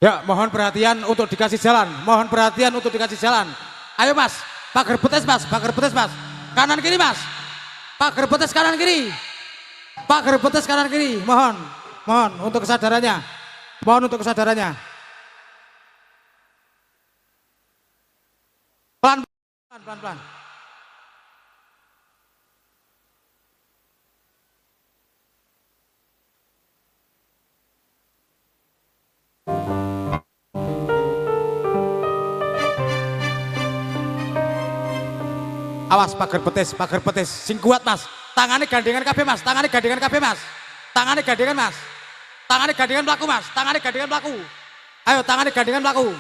Ya, mohon perhatian untuk dikasih jalan. Mohon perhatian untuk dikasih jalan. Ayo mas, pagar betes mas, pagar betes mas. Kanan kiri mas. Pagar betes kanan kiri. Pagar betes kanan kiri. Mohon, mohon untuk kesadarannya. Mohon untuk kesadarannya. Pelan, pelan, pelan. Awas pagar betes, sing kuat mas. Tangannya gandengan kabeh mas, tangannya gandengan kabeh mas. Tangannya gandengan mas. Tangannya gandengan pelaku mas, tangannya gandengan pelaku. Ayo tangannya gandengan pelaku.